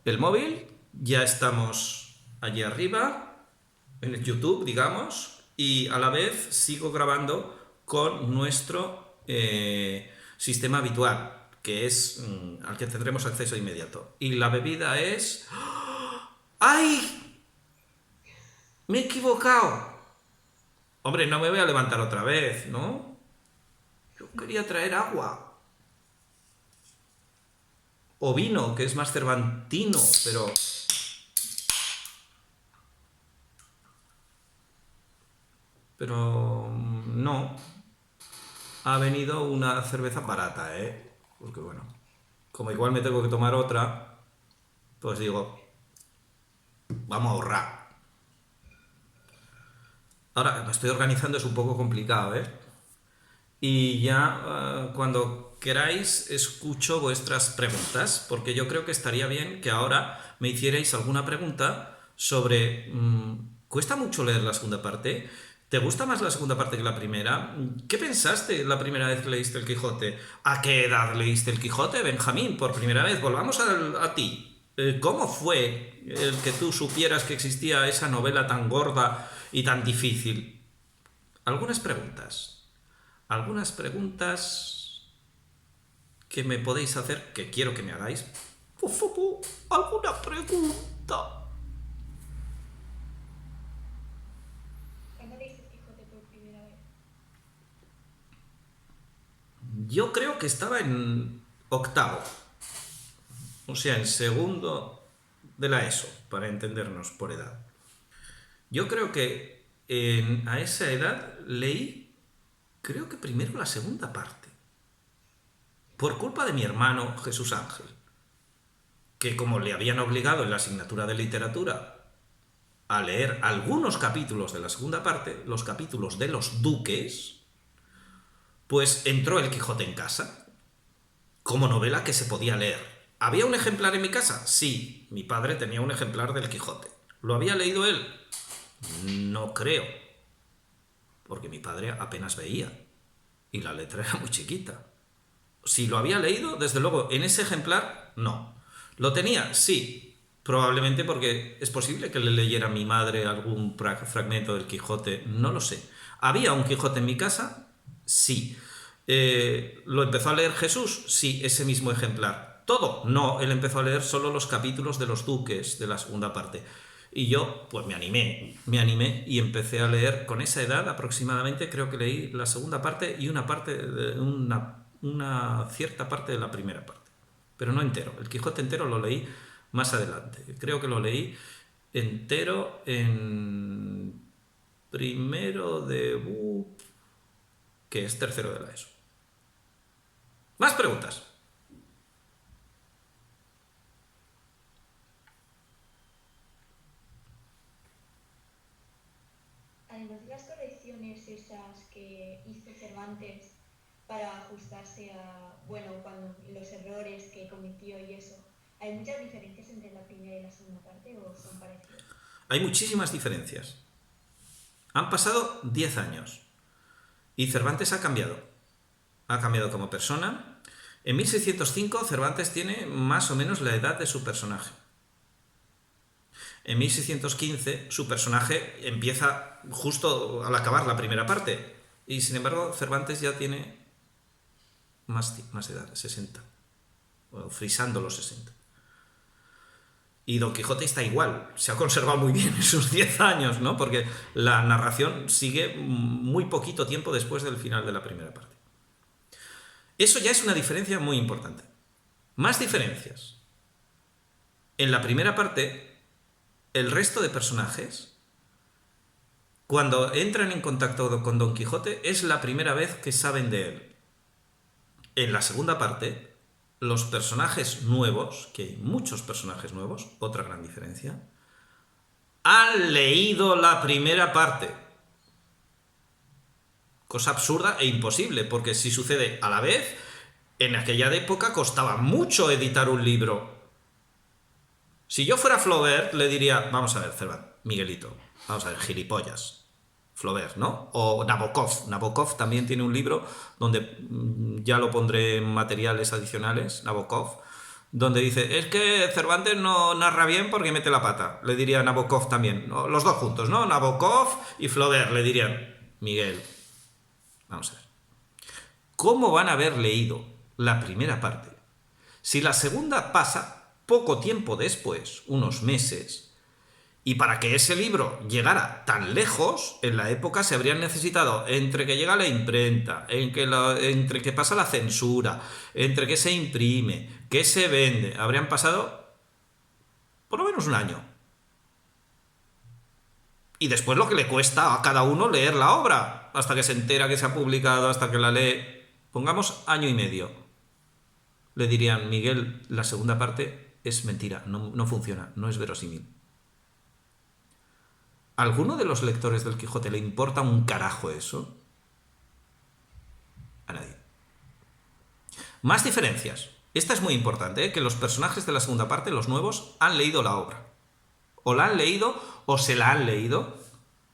el móvil, ya estamos allí arriba, en el YouTube, digamos, y a la vez sigo grabando con nuestro sistema habitual, que es al que tendremos acceso inmediato. Y la bebida es... ¡Ay! ¡Me he equivocado! Hombre, no me voy a levantar otra vez, ¿no? Yo quería traer agua. O vino, que es más cervantino, pero... Pero no. Ha venido una cerveza barata, ¿eh? Porque bueno, como igual me tengo que tomar otra, pues digo, vamos a ahorrar. Ahora, me estoy organizando, es un poco complicado, ¿eh? Y ya cuando queráis escucho vuestras preguntas, porque yo creo que estaría bien que ahora me hicierais alguna pregunta sobre... ¿cuesta mucho leer la segunda parte? ¿Te gusta más la segunda parte que la primera? ¿Qué pensaste la primera vez que leíste El Quijote? ¿A qué edad leíste El Quijote, Benjamín? Por primera vez, volvamos a ti. ¿Cómo fue el que tú supieras que existía esa novela tan gorda y tan difícil? Algunas preguntas. Algunas preguntas que me podéis hacer, que quiero que me hagáis. ¿Alguna pregunta? ¿Cuándo leíste el Quijote por primera vez? Yo creo que estaba en octavo, o sea, en segundo de la ESO, para entendernos por edad. Yo creo que a esa edad leí, creo que primero la segunda parte, por culpa de mi hermano Jesús Ángel, que como le habían obligado en la asignatura de literatura a leer algunos capítulos de la segunda parte, los capítulos de los duques, pues entró El Quijote en casa, como novela que se podía leer. ¿Había un ejemplar en mi casa? Sí, mi padre tenía un ejemplar del Quijote. ¿Lo había leído él? No creo, porque mi padre apenas veía y la letra era muy chiquita. Si lo había leído, desde luego, en ese ejemplar, no. ¿Lo tenía? Sí. Probablemente porque es posible que le leyera a mi madre algún fragmento del Quijote, no lo sé. ¿Había un Quijote en mi casa? Sí. ¿Lo empezó a leer Jesús? Sí, ese mismo ejemplar. ¿Todo? No, él empezó a leer solo los capítulos de los duques de la segunda parte. Y yo, pues me animé y empecé a leer con esa edad aproximadamente, creo que leí la segunda parte y una cierta parte de la primera parte, pero no entero. El Quijote entero lo leí más adelante. Creo que lo leí entero en primero de que es tercero de la ESO. Más preguntas. Además de las correcciones esas que hizo Cervantes para ajustarse a, bueno, cuando los errores que cometió y eso, ¿hay muchas diferencias entre la primera y la segunda parte o son parecidos? Hay muchísimas diferencias. Han pasado 10 años y Cervantes ha cambiado. Ha cambiado como persona. En 1605 Cervantes tiene más o menos la edad de su personaje. En 1615 su personaje empieza justo al acabar la primera parte y sin embargo Cervantes ya tiene más edad, 60, frisando los 60. Y Don Quijote está igual, se ha conservado muy bien en sus 10 años, ¿no? Porque la narración sigue muy poquito tiempo después del final de la primera parte. Eso ya es una diferencia muy importante. Más diferencias. En la primera parte, el resto de personajes, cuando entran en contacto con Don Quijote, es la primera vez que saben de él. En la segunda parte, los personajes nuevos, que hay muchos personajes nuevos, otra gran diferencia, han leído la primera parte. Cosa absurda e imposible, porque si sucede a la vez, en aquella época costaba mucho editar un libro. Si yo fuera Flaubert, le diría, vamos a ver, Cervantes, Miguelito, vamos a ver, gilipollas. Flaubert, ¿no? O Nabokov. Nabokov también tiene un libro donde ya lo pondré en materiales adicionales, Nabokov, donde dice, es que Cervantes no narra bien porque mete la pata. Le diría Nabokov también. ¿No? Los dos juntos, ¿no? Nabokov y Flaubert le dirían, Miguel, vamos a ver. ¿Cómo van a haber leído la primera parte si la segunda pasa poco tiempo después, unos meses? Y para que ese libro llegara tan lejos, en la época se habrían necesitado, entre que llega la imprenta, entre que pasa la censura, entre que se imprime, que se vende, habrían pasado por lo menos un año. Y después lo que le cuesta a cada uno leer la obra, hasta que se entera que se ha publicado, hasta que la lee, pongamos año y medio. Le dirían, Miguel, la segunda parte es mentira, no funciona, no es verosímil. ¿A alguno de los lectores del Quijote le importa un carajo eso? A nadie. Más diferencias. Esta es muy importante, ¿eh? Que los personajes de la segunda parte, los nuevos, han leído la obra. O la han leído o se la han leído.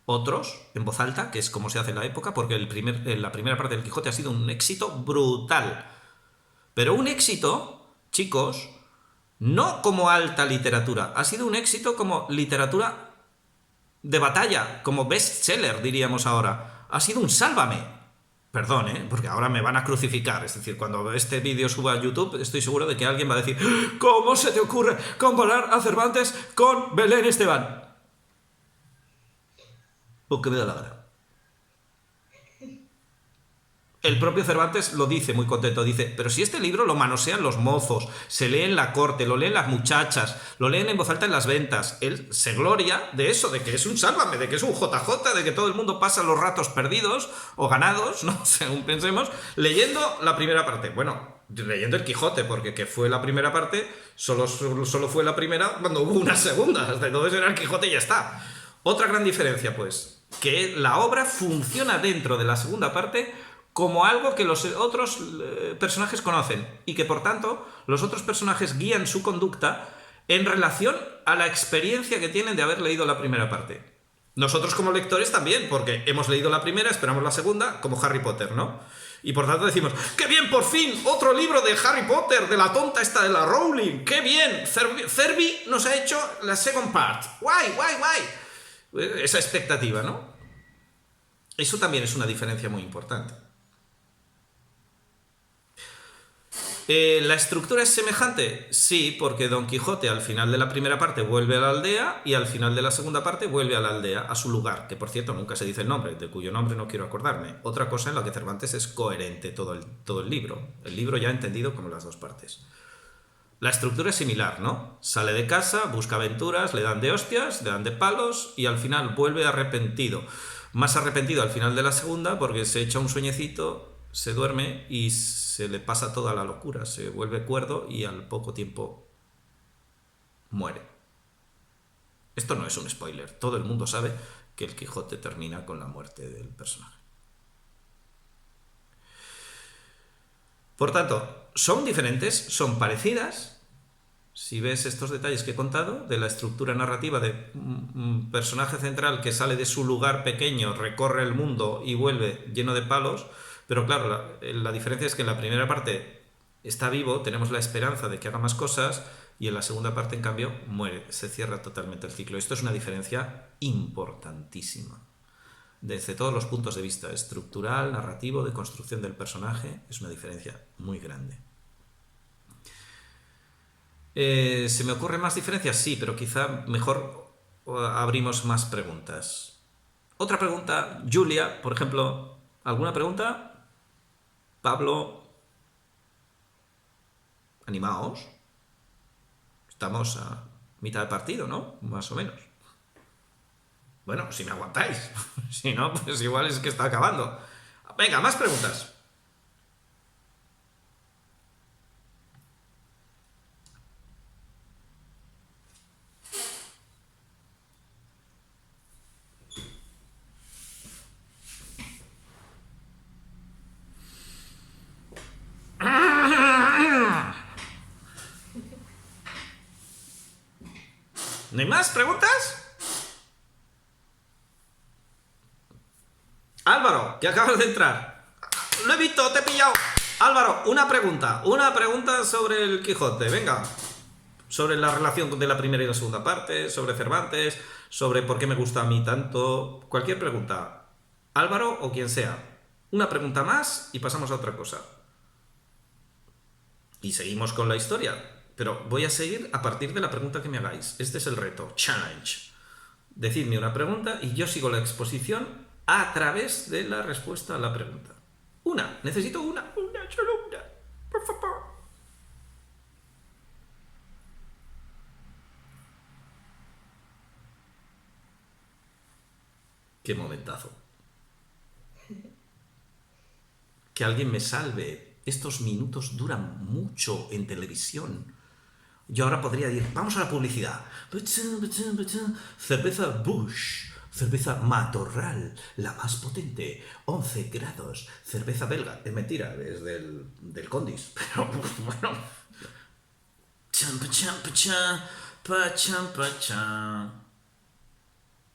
Otros, en voz alta, que es como se hace en la época, porque la primera parte del Quijote ha sido un éxito brutal. Pero un éxito, chicos, no como alta literatura, ha sido un éxito como literatura de batalla, como bestseller, diríamos ahora. Ha sido un sálvame. Perdón, porque ahora me van a crucificar. Es decir, cuando este vídeo suba a YouTube, estoy seguro de que alguien va a decir, ¿cómo se te ocurre comparar a Cervantes con Belén Esteban? Porque me da la gana. El propio Cervantes lo dice muy contento, dice, pero si este libro lo manosean los mozos, se lee en la corte, lo leen las muchachas, lo leen en voz alta en las ventas, él se gloria de eso, de que es un sálvame, de que es un JJ, de que todo el mundo pasa los ratos perdidos o ganados, ¿no? Según pensemos, leyendo la primera parte. Bueno, leyendo el Quijote, porque que fue la primera parte, solo fue la primera cuando hubo una segunda, hasta entonces era el Quijote y ya está. Otra gran diferencia, pues, que la obra funciona dentro de la segunda parte como algo que los otros personajes conocen y que por tanto los otros personajes guían su conducta en relación a la experiencia que tienen de haber leído la primera parte. Nosotros como lectores también, porque hemos leído la primera, esperamos la segunda, como Harry Potter, ¿no? Y por tanto decimos, ¡qué bien, por fin! Otro libro de Harry Potter, de la tonta esta de la Rowling, ¡qué bien! Cervi nos ha hecho la second part. ¡Guay, guay, guay! Esa expectativa, ¿no? Eso también es una diferencia muy importante. ¿La estructura es semejante? Sí, porque Don Quijote al final de la primera parte vuelve a la aldea y al final de la segunda parte vuelve a la aldea, a su lugar, que por cierto nunca se dice el nombre, de cuyo nombre no quiero acordarme. Otra cosa en la que Cervantes es coherente todo el libro ya entendido como las dos partes. La estructura es similar, ¿no? Sale de casa, busca aventuras, le dan de hostias, le dan de palos y al final vuelve arrepentido. Más arrepentido al final de la segunda porque se echa un sueñecito, se duerme y se le pasa toda la locura, se vuelve cuerdo y al poco tiempo muere. Esto no es un spoiler, todo el mundo sabe que el Quijote termina con la muerte del personaje. Por tanto, son diferentes, son parecidas. Si ves estos detalles que he contado, de la estructura narrativa de un personaje central que sale de su lugar pequeño, recorre el mundo y vuelve lleno de palos. Pero claro, la diferencia es que en la primera parte está vivo, tenemos la esperanza de que haga más cosas, y en la segunda parte, en cambio, muere, se cierra totalmente el ciclo. Esto es una diferencia importantísima. Desde todos los puntos de vista, estructural, narrativo, de construcción del personaje, es una diferencia muy grande. ¿Se me ocurren más diferencias? Sí, pero quizá mejor abrimos más preguntas. Otra pregunta, Julia, por ejemplo, ¿alguna pregunta? Pablo, animaos. Estamos a mitad de partido, ¿no? Más o menos. Bueno, si me aguantáis. Si no, pues igual es que está acabando. Venga, más preguntas. ¿No hay más preguntas? Álvaro, que acabas de entrar. Lo he visto, te he pillado. Álvaro, una pregunta sobre el Quijote, venga. Sobre la relación de la primera y la segunda parte, sobre Cervantes, sobre por qué me gusta a mí tanto, cualquier pregunta. Álvaro o quien sea. Una pregunta más y pasamos a otra cosa. Y seguimos con la historia. Pero voy a seguir a partir de la pregunta que me hagáis. Este es el reto, challenge. Decidme una pregunta y yo sigo la exposición a través de la respuesta a la pregunta. Necesito una, solo una, por favor. Qué momentazo. Que alguien me salve. Estos minutos duran mucho en televisión. Yo ahora podría decir, vamos a la publicidad. Cerveza Bush, cerveza Matorral, la más potente, 11 grados. Cerveza belga, es mentira, es del Condis. Pero bueno.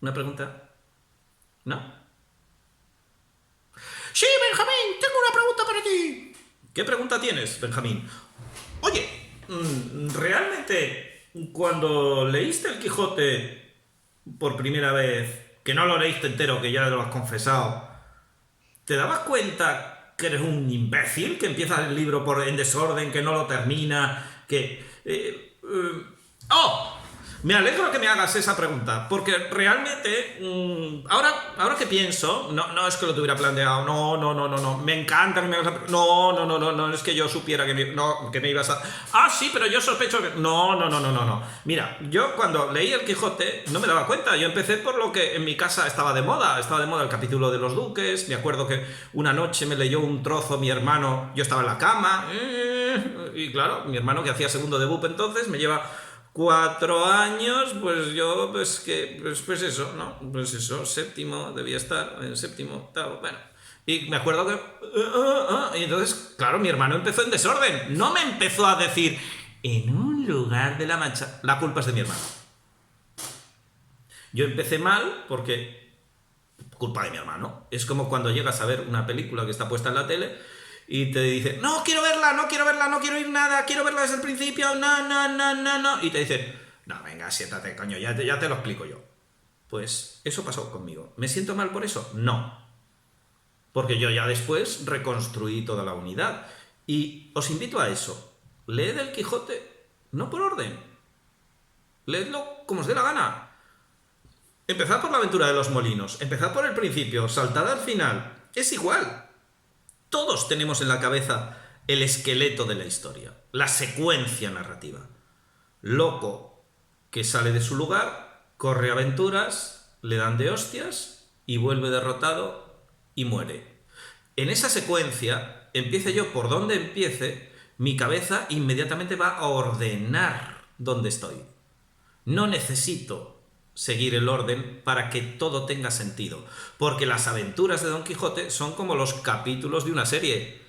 ¿Una pregunta? ¿No? Sí, Benjamín, tengo una pregunta para ti. ¿Qué pregunta tienes, Benjamín? Oye, ¿realmente cuando leíste el Quijote por primera vez, que no lo leíste entero, que ya lo has confesado, te dabas cuenta que eres un imbécil, que empiezas el libro en desorden, que no lo termina, que... ¡Oh! Me alegro que me hagas esa pregunta, porque realmente, ahora que pienso, no es que lo tuviera planteado, no, me encanta que me hagas no, es que yo supiera que me ibas a... Ah, sí, pero yo sospecho que... No. Mira, yo cuando leí el Quijote no me daba cuenta, yo empecé por lo que en mi casa estaba de moda el capítulo de los duques, me acuerdo que una noche me leyó un trozo mi hermano, yo estaba en la cama, y claro, mi hermano que hacía segundo de BUP entonces me lleva... 4 años, pues yo, pues eso, ¿no? Pues eso, séptimo, debía estar, en séptimo, octavo, bueno. Y me acuerdo que... y entonces, claro, mi hermano empezó en desorden. No me empezó a decir, en un lugar de la Mancha... La culpa es de mi hermano. Yo empecé mal porque... Culpa de mi hermano. Es como cuando llegas a ver una película que está puesta en la tele... Y te dice, no quiero verla, no quiero oír nada, quiero verla desde el principio, no. Y te dice, no, venga, siéntate, coño, ya te lo explico yo. Pues eso pasó conmigo. ¿Me siento mal por eso? No. Porque yo ya después reconstruí toda la unidad. Y os invito a eso. Leed el Quijote, no por orden. Leedlo como os dé la gana. Empezad por la aventura de los molinos, empezad por el principio, saltad al final. Es igual. Todos tenemos en la cabeza el esqueleto de la historia, la secuencia narrativa. Loco que sale de su lugar, corre aventuras, le dan de hostias y vuelve derrotado y muere. En esa secuencia, empiece yo por donde empiece, mi cabeza inmediatamente va a ordenar dónde estoy. No necesito seguir el orden para que todo tenga sentido, porque las aventuras de Don Quijote son como los capítulos de una serie,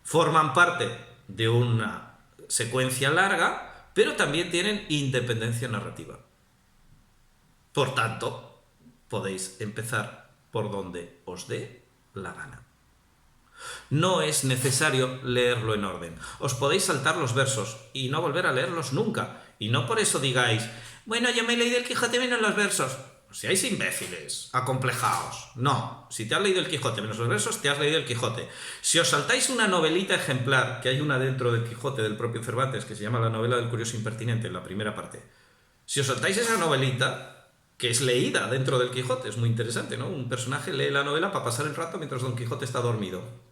forman parte de una secuencia larga, pero también tienen independencia narrativa. Por tanto, podéis empezar por donde os dé la gana. No es necesario leerlo en orden. Os podéis saltar los versos y no volver a leerlos nunca. Y no por eso digáis, bueno, yo me he leído el Quijote menos los versos. No seáis imbéciles, acomplejaos. No, si te has leído el Quijote menos los versos, te has leído el Quijote. Si os saltáis una novelita ejemplar, que hay una dentro del Quijote del propio Cervantes, que se llama La novela del curioso impertinente, en la primera parte. Si os saltáis esa novelita, que es leída dentro del Quijote, es muy interesante, ¿no? Un personaje lee la novela para pasar el rato mientras Don Quijote está dormido.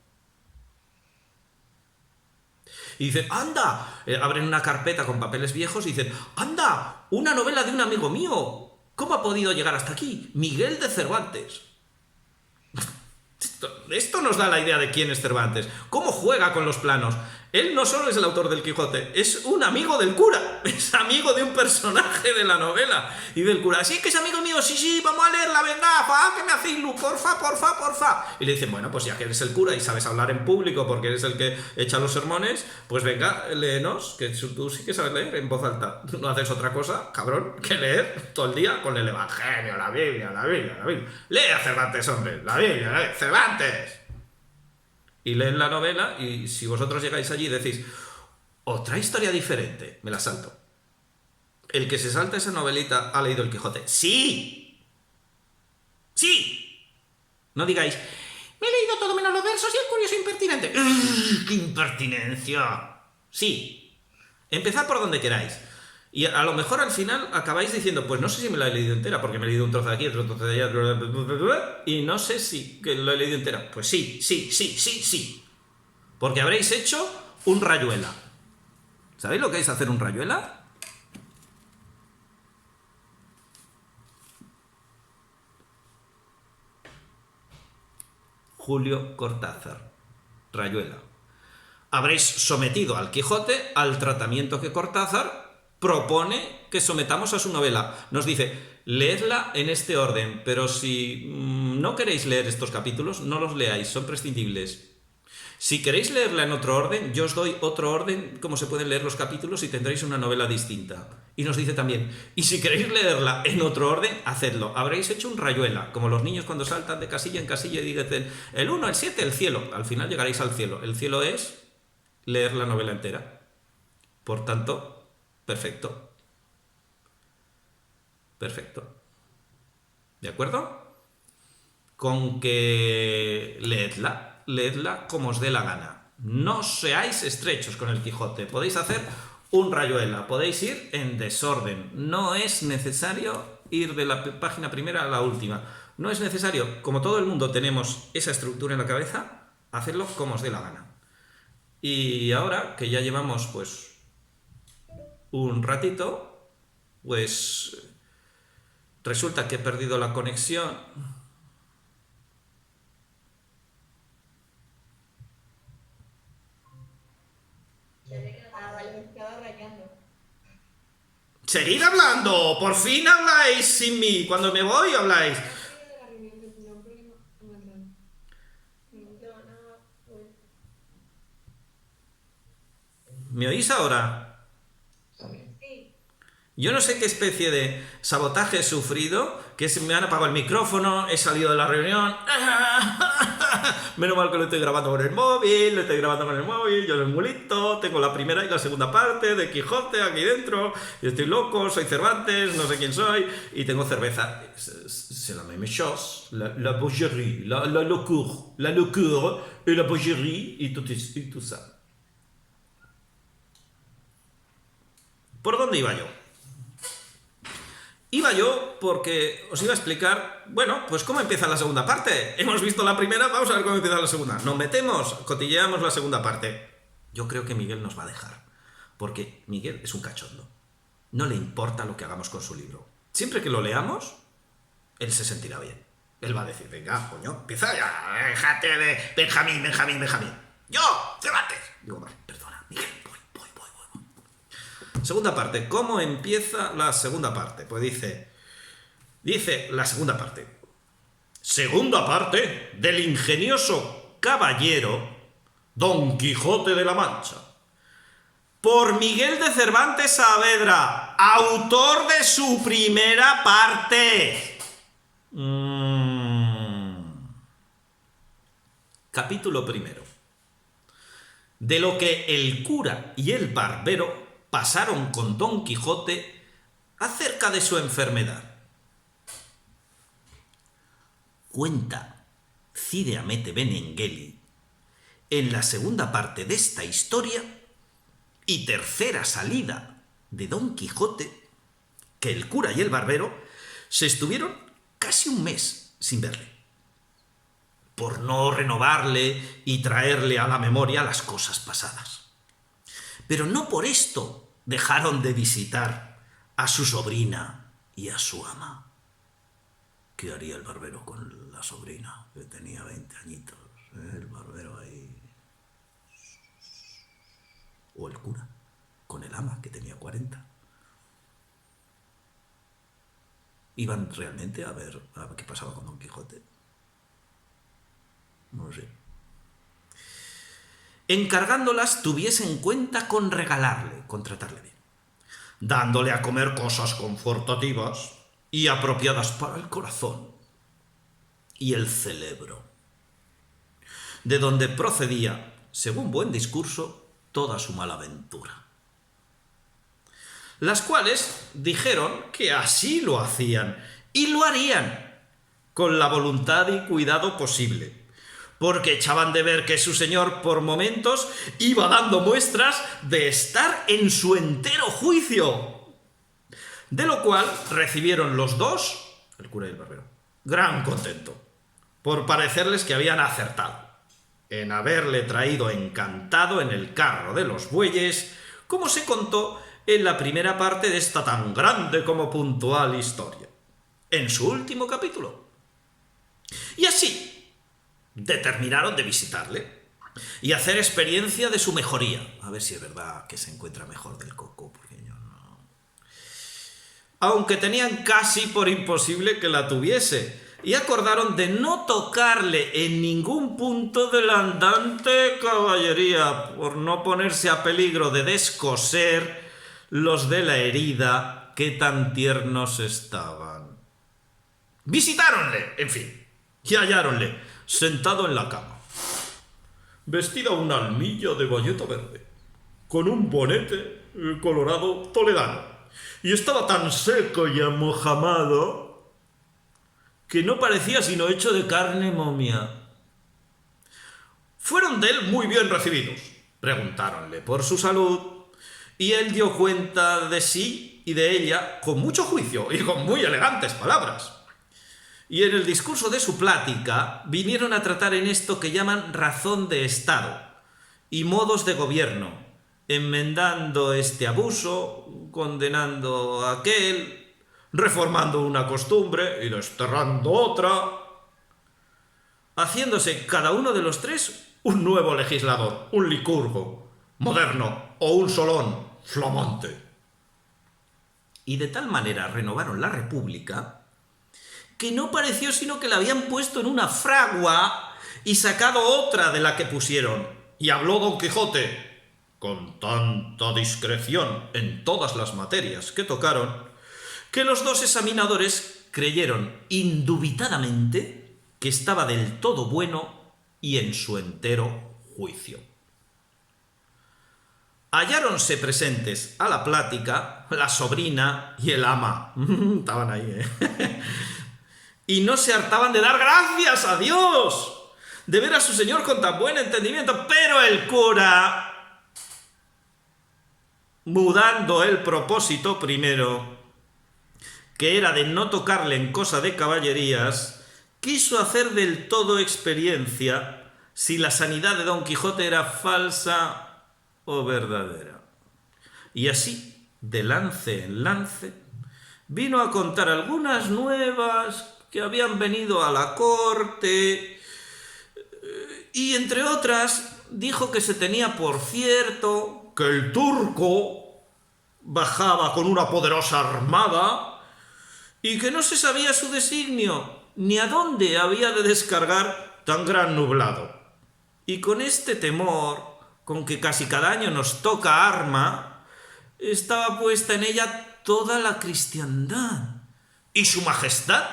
Y dicen, anda, abren una carpeta con papeles viejos y dicen, anda, una novela de un amigo mío. ¿Cómo ha podido llegar hasta aquí? Miguel de Cervantes. Esto nos da la idea de quién es Cervantes, cómo juega con los planos. Él no solo es el autor del Quijote, es un amigo del cura, es amigo de un personaje de la novela. Y del cura, sí, que es amigo mío, sí, vamos a leerla, venga, que me hacéis luz, porfa. Y le dicen, bueno, pues ya que eres el cura y sabes hablar en público porque eres el que echa los sermones, pues venga, léenos, que tú sí que sabes leer en voz alta. No haces otra cosa, cabrón, que leer todo el día con el Evangelio, la Biblia. Lee a Cervantes, hombre, la Biblia, Cervantes. y leen la novela, y si vosotros llegáis allí y decís, otra historia diferente, me la salto. El que se salta esa novelita ha leído El Quijote. ¡Sí! ¡Sí! No digáis, me he leído todo menos los versos y el curioso impertinente. ¡Qué impertinencia! Sí. Empezad por donde queráis. Y a lo mejor al final acabáis diciendo, pues no sé si me la he leído entera, porque me he leído un trozo de aquí, otro trozo de allá, y no sé si que lo he leído entera. Pues sí, sí, sí, sí, sí. Porque habréis hecho un rayuela. ¿Sabéis lo que es hacer un rayuela? Julio Cortázar. Rayuela. Habréis sometido al Quijote al tratamiento que Cortázar propone que sometamos a su novela. Nos dice, leedla en este orden, pero si no queréis leer estos capítulos, no los leáis, son prescindibles. Si queréis leerla en otro orden, yo os doy otro orden, como se pueden leer los capítulos, y tendréis una novela distinta. Y nos dice también, y si queréis leerla en otro orden, hacedlo. Habréis hecho un rayuela, como los niños cuando saltan de casilla en casilla y dicen, el 1, el 7, el cielo. Al final llegaréis al cielo. El cielo es leer la novela entera. Por tanto, perfecto. Perfecto. ¿De acuerdo? Con que leedla como os dé la gana. No seáis estrechos con el Quijote. Podéis hacer un rayuela, podéis ir en desorden. No es necesario ir de la página primera a la última. No es necesario, como todo el mundo tenemos esa estructura en la cabeza, hacerlo como os dé la gana. Y ahora que ya llevamos pues un ratito, pues resulta que he perdido la conexión. Ah, vale, me estaba rayando. ¡Seguid hablando! ¡Por fin habláis sin mí! Cuando me voy habláis. ¿Me oís ahora? Sí. Yo no sé qué especie de sabotaje he sufrido, que me han apagado el micrófono, he salido de la reunión. Menos mal que lo estoy grabando con el móvil, yo soy muy listo, tengo la primera y la segunda parte de Quijote aquí dentro, yo estoy loco, soy Cervantes, no sé quién soy, y tengo cerveza. C'est la même chose, la boucherie, la locure, et la boucherie, y tout ça. ¿Por dónde iba yo? Iba yo porque os iba a explicar, bueno, pues cómo empieza la segunda parte. Hemos visto la primera, vamos a ver cómo empieza la segunda. Nos metemos, cotilleamos la segunda parte. Yo creo que Miguel nos va a dejar, porque Miguel es un cachondo. No le importa lo que hagamos con su libro. Siempre que lo leamos, él se sentirá bien. Él va a decir, venga, coño, empieza ya, déjate de Benjamín. Yo, Cervantes. Digo, vale, perdona, Miguel, voy. Segunda parte. ¿Cómo empieza la segunda parte? Pues dice la segunda parte. Segunda parte del ingenioso caballero Don Quijote de la Mancha. Por Miguel de Cervantes Saavedra, autor de su primera parte. Capítulo primero. De lo que el cura y el barbero pasaron con Don Quijote acerca de su enfermedad. Cuenta Cide Hamete Benengeli en la segunda parte de esta historia y tercera salida de Don Quijote que el cura y el barbero se estuvieron casi un mes sin verle, por no renovarle y traerle a la memoria las cosas pasadas. Pero no por esto dejaron de visitar a su sobrina y a su ama. ¿Qué haría el barbero con la sobrina, que tenía 20 añitos? El barbero ahí. O el cura, con el ama, que tenía 40. ¿Iban realmente a ver qué pasaba con Don Quijote? No sé. Encargándolas tuviesen cuenta con regalarle, con tratarle bien, dándole a comer cosas confortativas y apropiadas para el corazón y el cerebro. de donde procedía, según buen discurso, toda su mala aventura. Las cuales dijeron que así lo hacían y lo harían, con la voluntad y cuidado posible, porque echaban de ver que su señor por momentos iba dando muestras de estar en su entero juicio, de lo cual recibieron los dos, el cura y el barbero, gran contento, por parecerles que habían acertado en haberle traído encantado en el carro de los bueyes, como se contó en la primera parte de esta tan grande como puntual historia, en su último capítulo. Y así determinaron de visitarle y hacer experiencia de su mejoría. A ver si es verdad que se encuentra mejor del coco, porque yo no... Aunque tenían casi por imposible que la tuviese, y acordaron de no tocarle en ningún punto de la andante caballería, por no ponerse a peligro de descoser los de la herida que tan tiernos estaban. Visitáronle, en fin, y halláronle sentado en la cama, vestida una almilla de bayeta verde, con un bonete colorado toledano, y estaba tan seco y amojamado que no parecía sino hecho de carne momia. Fueron de él muy bien recibidos, preguntáronle por su salud, y él dio cuenta de sí y de ella con mucho juicio y con muy elegantes palabras. Y en el discurso de su plática vinieron a tratar en esto que llaman razón de Estado y modos de gobierno, enmendando este abuso, condenando aquel, reformando una costumbre y desterrando otra, haciéndose cada uno de los tres un nuevo legislador, un licurgo, moderno o un solón, flamante. Y de tal manera renovaron la república que no pareció sino que la habían puesto en una fragua y sacado otra de la que pusieron. Y habló Don Quijote con tanta discreción en todas las materias que tocaron, que los dos examinadores creyeron indubitadamente que estaba del todo bueno y en su entero juicio. Halláronse presentes a la plática la sobrina y el ama. Estaban ahí, y no se hartaban de dar gracias a Dios de ver a su señor con tan buen entendimiento, pero el cura, mudando el propósito primero, que era de no tocarle en cosa de caballerías, quiso hacer del todo experiencia si la sanidad de Don Quijote era falsa o verdadera. Y así, de lance en lance, vino a contar algunas nuevas que habían venido a la corte, y entre otras dijo que se tenía por cierto que el turco bajaba con una poderosa armada y que no se sabía su designio ni a dónde había de descargar tan gran nublado. Y con este temor, con que casi cada año nos toca arma, estaba puesta en ella toda la cristiandad. Y su majestad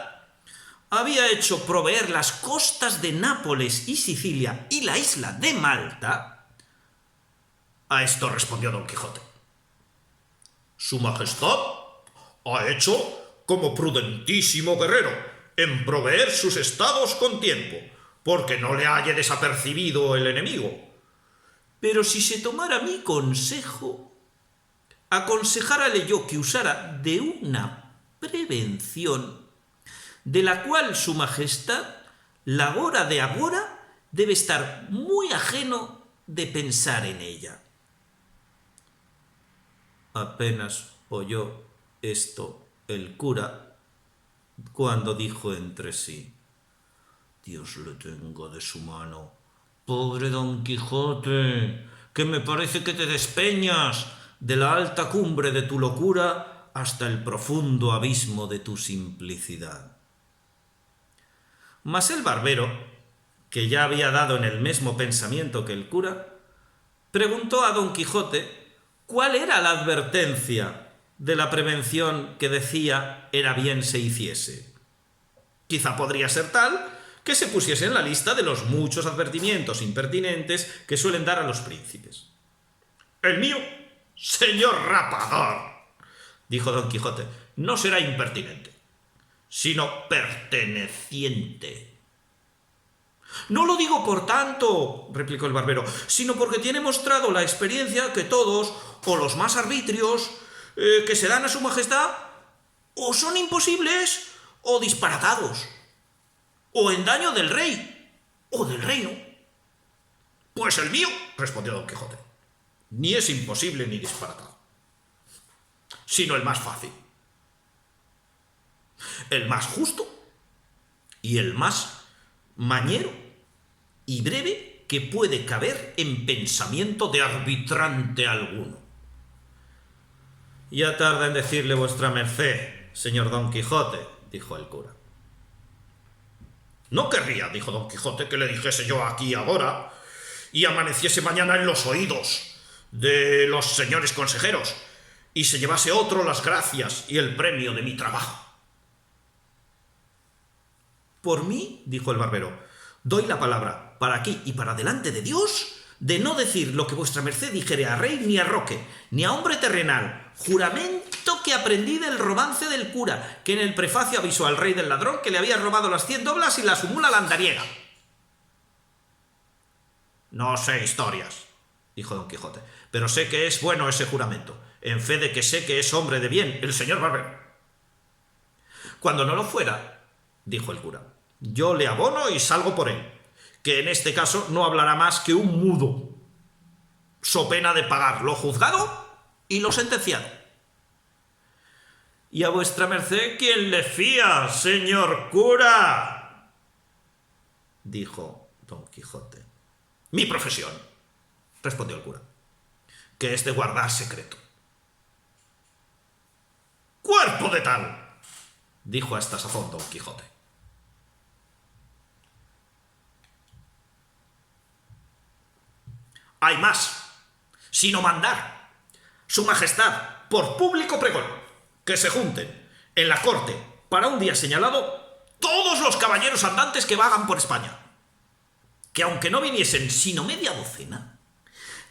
había hecho proveer las costas de Nápoles y Sicilia y la isla de Malta. A esto respondió Don Quijote: su majestad ha hecho como prudentísimo guerrero en proveer sus estados con tiempo, porque no le haya desapercibido el enemigo. Pero si se tomara mi consejo, aconsejárale yo que usara de una prevención de la cual su majestad, la hora de agora, debe estar muy ajeno de pensar en ella. Apenas oyó esto el cura, cuando dijo entre sí: Dios le tenga de su mano, pobre Don Quijote, que me parece que te despeñas de la alta cumbre de tu locura hasta el profundo abismo de tu simplicidad. Mas el barbero, que ya había dado en el mismo pensamiento que el cura, preguntó a Don Quijote cuál era la advertencia de la prevención que decía era bien se hiciese. Quizá podría ser tal que se pusiese en la lista de los muchos advertimientos impertinentes que suelen dar a los príncipes. «El mío, señor rapador», dijo Don Quijote, «no será impertinente, sino perteneciente». «No lo digo por tanto», replicó el barbero, «sino porque tiene mostrado la experiencia que todos, o los más arbitrios, que se dan a su majestad, o son imposibles, o disparatados, o en daño del rey, o del reino». «Pues el mío», respondió Don Quijote, «ni es imposible ni disparatado, sino el más fácil, el más justo y el más mañero y breve que puede caber en pensamiento de arbitrante alguno». «Ya tarda en decirle vuestra merced, señor Don Quijote», dijo el cura. «No querría», dijo Don Quijote, «que le dijese yo aquí ahora y amaneciese mañana en los oídos de los señores consejeros y se llevase otro las gracias y el premio de mi trabajo». «Por mí», dijo el barbero, «doy la palabra, para aquí y para delante de Dios, de no decir lo que vuestra merced dijere a rey ni a roque, ni a hombre terrenal, juramento que aprendí del romance del cura, que en el prefacio avisó al rey del ladrón que le había robado las 100 doblas y la su mula landariega». «No sé historias», dijo Don Quijote, «pero sé que es bueno ese juramento, en fe de que sé que es hombre de bien el señor barbero». «Cuando no lo fuera», dijo el cura, «yo le abono y salgo por él, que en este caso no hablará más que un mudo, so pena de pagar lo juzgado y lo sentenciado». «¿Y a vuestra merced quién le fía, señor cura?», dijo Don Quijote. «Mi profesión», respondió el cura, «que es de guardar secreto». «Cuerpo de tal», dijo a esta sazón Don Quijote. «Hay más, sino mandar su majestad por público pregón que se junten en la corte para un día señalado todos los caballeros andantes que vagan por España, que aunque no viniesen sino media docena,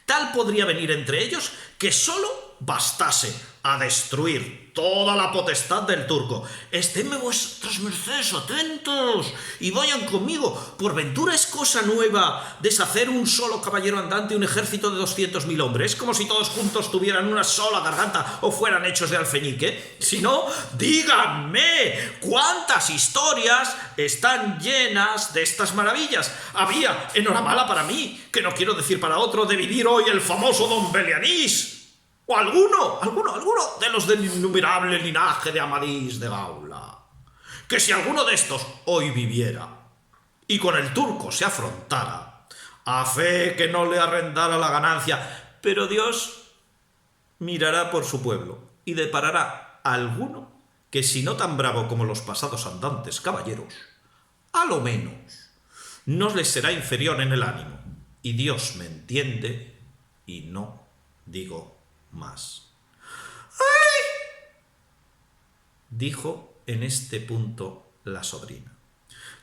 tal podría venir entre ellos que sólo bastase a destruir toda la potestad del turco. Esténme vuestras mercedes atentos y vayan conmigo. Por ventura es cosa nueva deshacer un solo caballero andante un ejército de 200.000 hombres, como si todos juntos tuvieran una sola garganta o fueran hechos de alfeñique. Si no, díganme cuántas historias están llenas de estas maravillas. Había, enhoramala para mí, que no quiero decir para otro, de vivir hoy el famoso don Belianís, o alguno de los del innumerable linaje de Amadís de Gaula, que si alguno de estos hoy viviera y con el turco se afrontara, a fe que no le arrendara la ganancia, pero Dios mirará por su pueblo y deparará a alguno que, si no tan bravo como los pasados andantes caballeros, a lo menos no les será inferior en el ánimo, y Dios me entiende y no digo más». «¡Ay!», dijo en este punto la sobrina.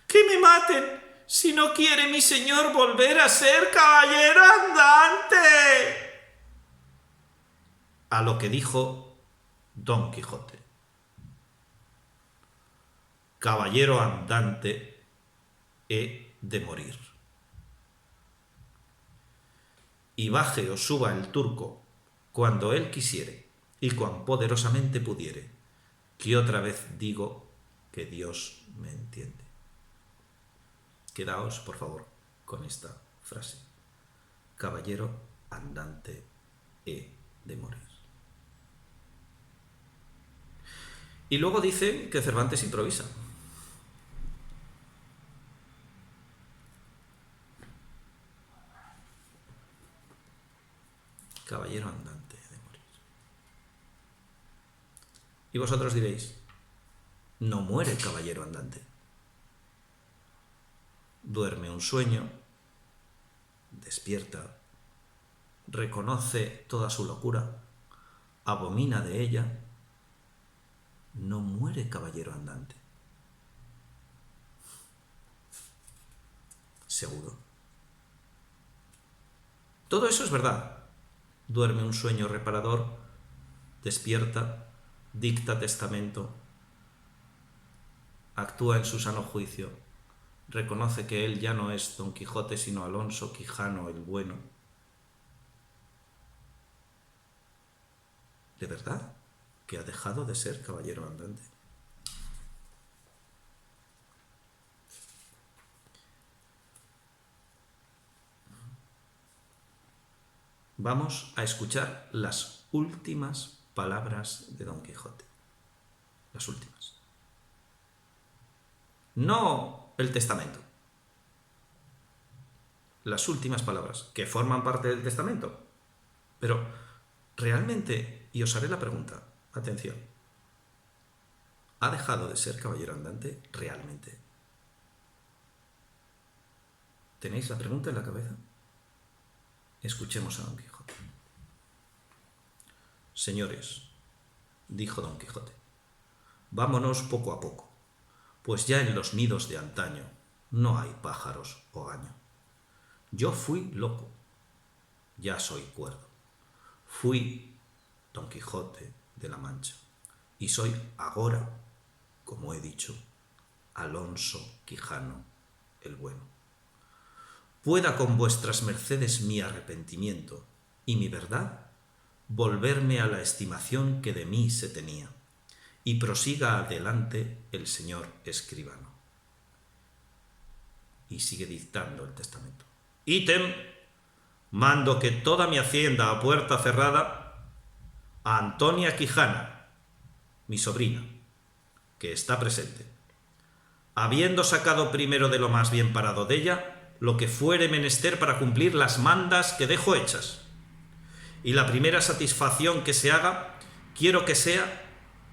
«¡Que me maten si no quiere mi señor volver a ser caballero andante!». A lo que dijo Don Quijote: «Caballero andante he de morir, y baje o suba el turco cuando él quisiere y cuan poderosamente pudiere, que otra vez digo que Dios me entiende». Quedaos, por favor, con esta frase: caballero andante he de morir. Y luego dice que Cervantes improvisa. Caballero andante he de morir. Y vosotros diréis: no muere el caballero andante. Duerme un sueño, despierta, reconoce toda su locura, abomina de ella. No muere caballero andante. seguro. Todo eso es verdad. Duerme un sueño reparador, despierta, dicta testamento, actúa en su sano juicio, reconoce que él ya no es Don Quijote, sino Alonso Quijano el Bueno. ¿De verdad que ha dejado de ser caballero andante? Vamos a escuchar las últimas palabras de Don Quijote. Las últimas. No el testamento. Las últimas palabras, que forman parte del testamento. Pero, realmente, y os haré la pregunta, atención, ¿ha dejado de ser caballero andante realmente? ¿Tenéis la pregunta en la cabeza? Escuchemos a Don Quijote. Señores, dijo Don Quijote, vámonos poco a poco, pues ya en los nidos de antaño no hay pájaros hogaño. Yo fui loco, ya soy cuerdo. Fui Don Quijote de la Mancha, y soy agora, como he dicho, Alonso Quijano el Bueno. Pueda con vuestras mercedes mi arrepentimiento y mi verdad volverme a la estimación que de mí se tenía, y prosiga adelante el señor escribano. Y sigue dictando el testamento. Ítem, mando que toda mi hacienda a puerta cerrada a Antonia Quijana, mi sobrina, que está presente, habiendo sacado primero de lo más bien parado de ella lo que fuere menester para cumplir las mandas que dejo hechas. Y la primera satisfacción que se haga, quiero que sea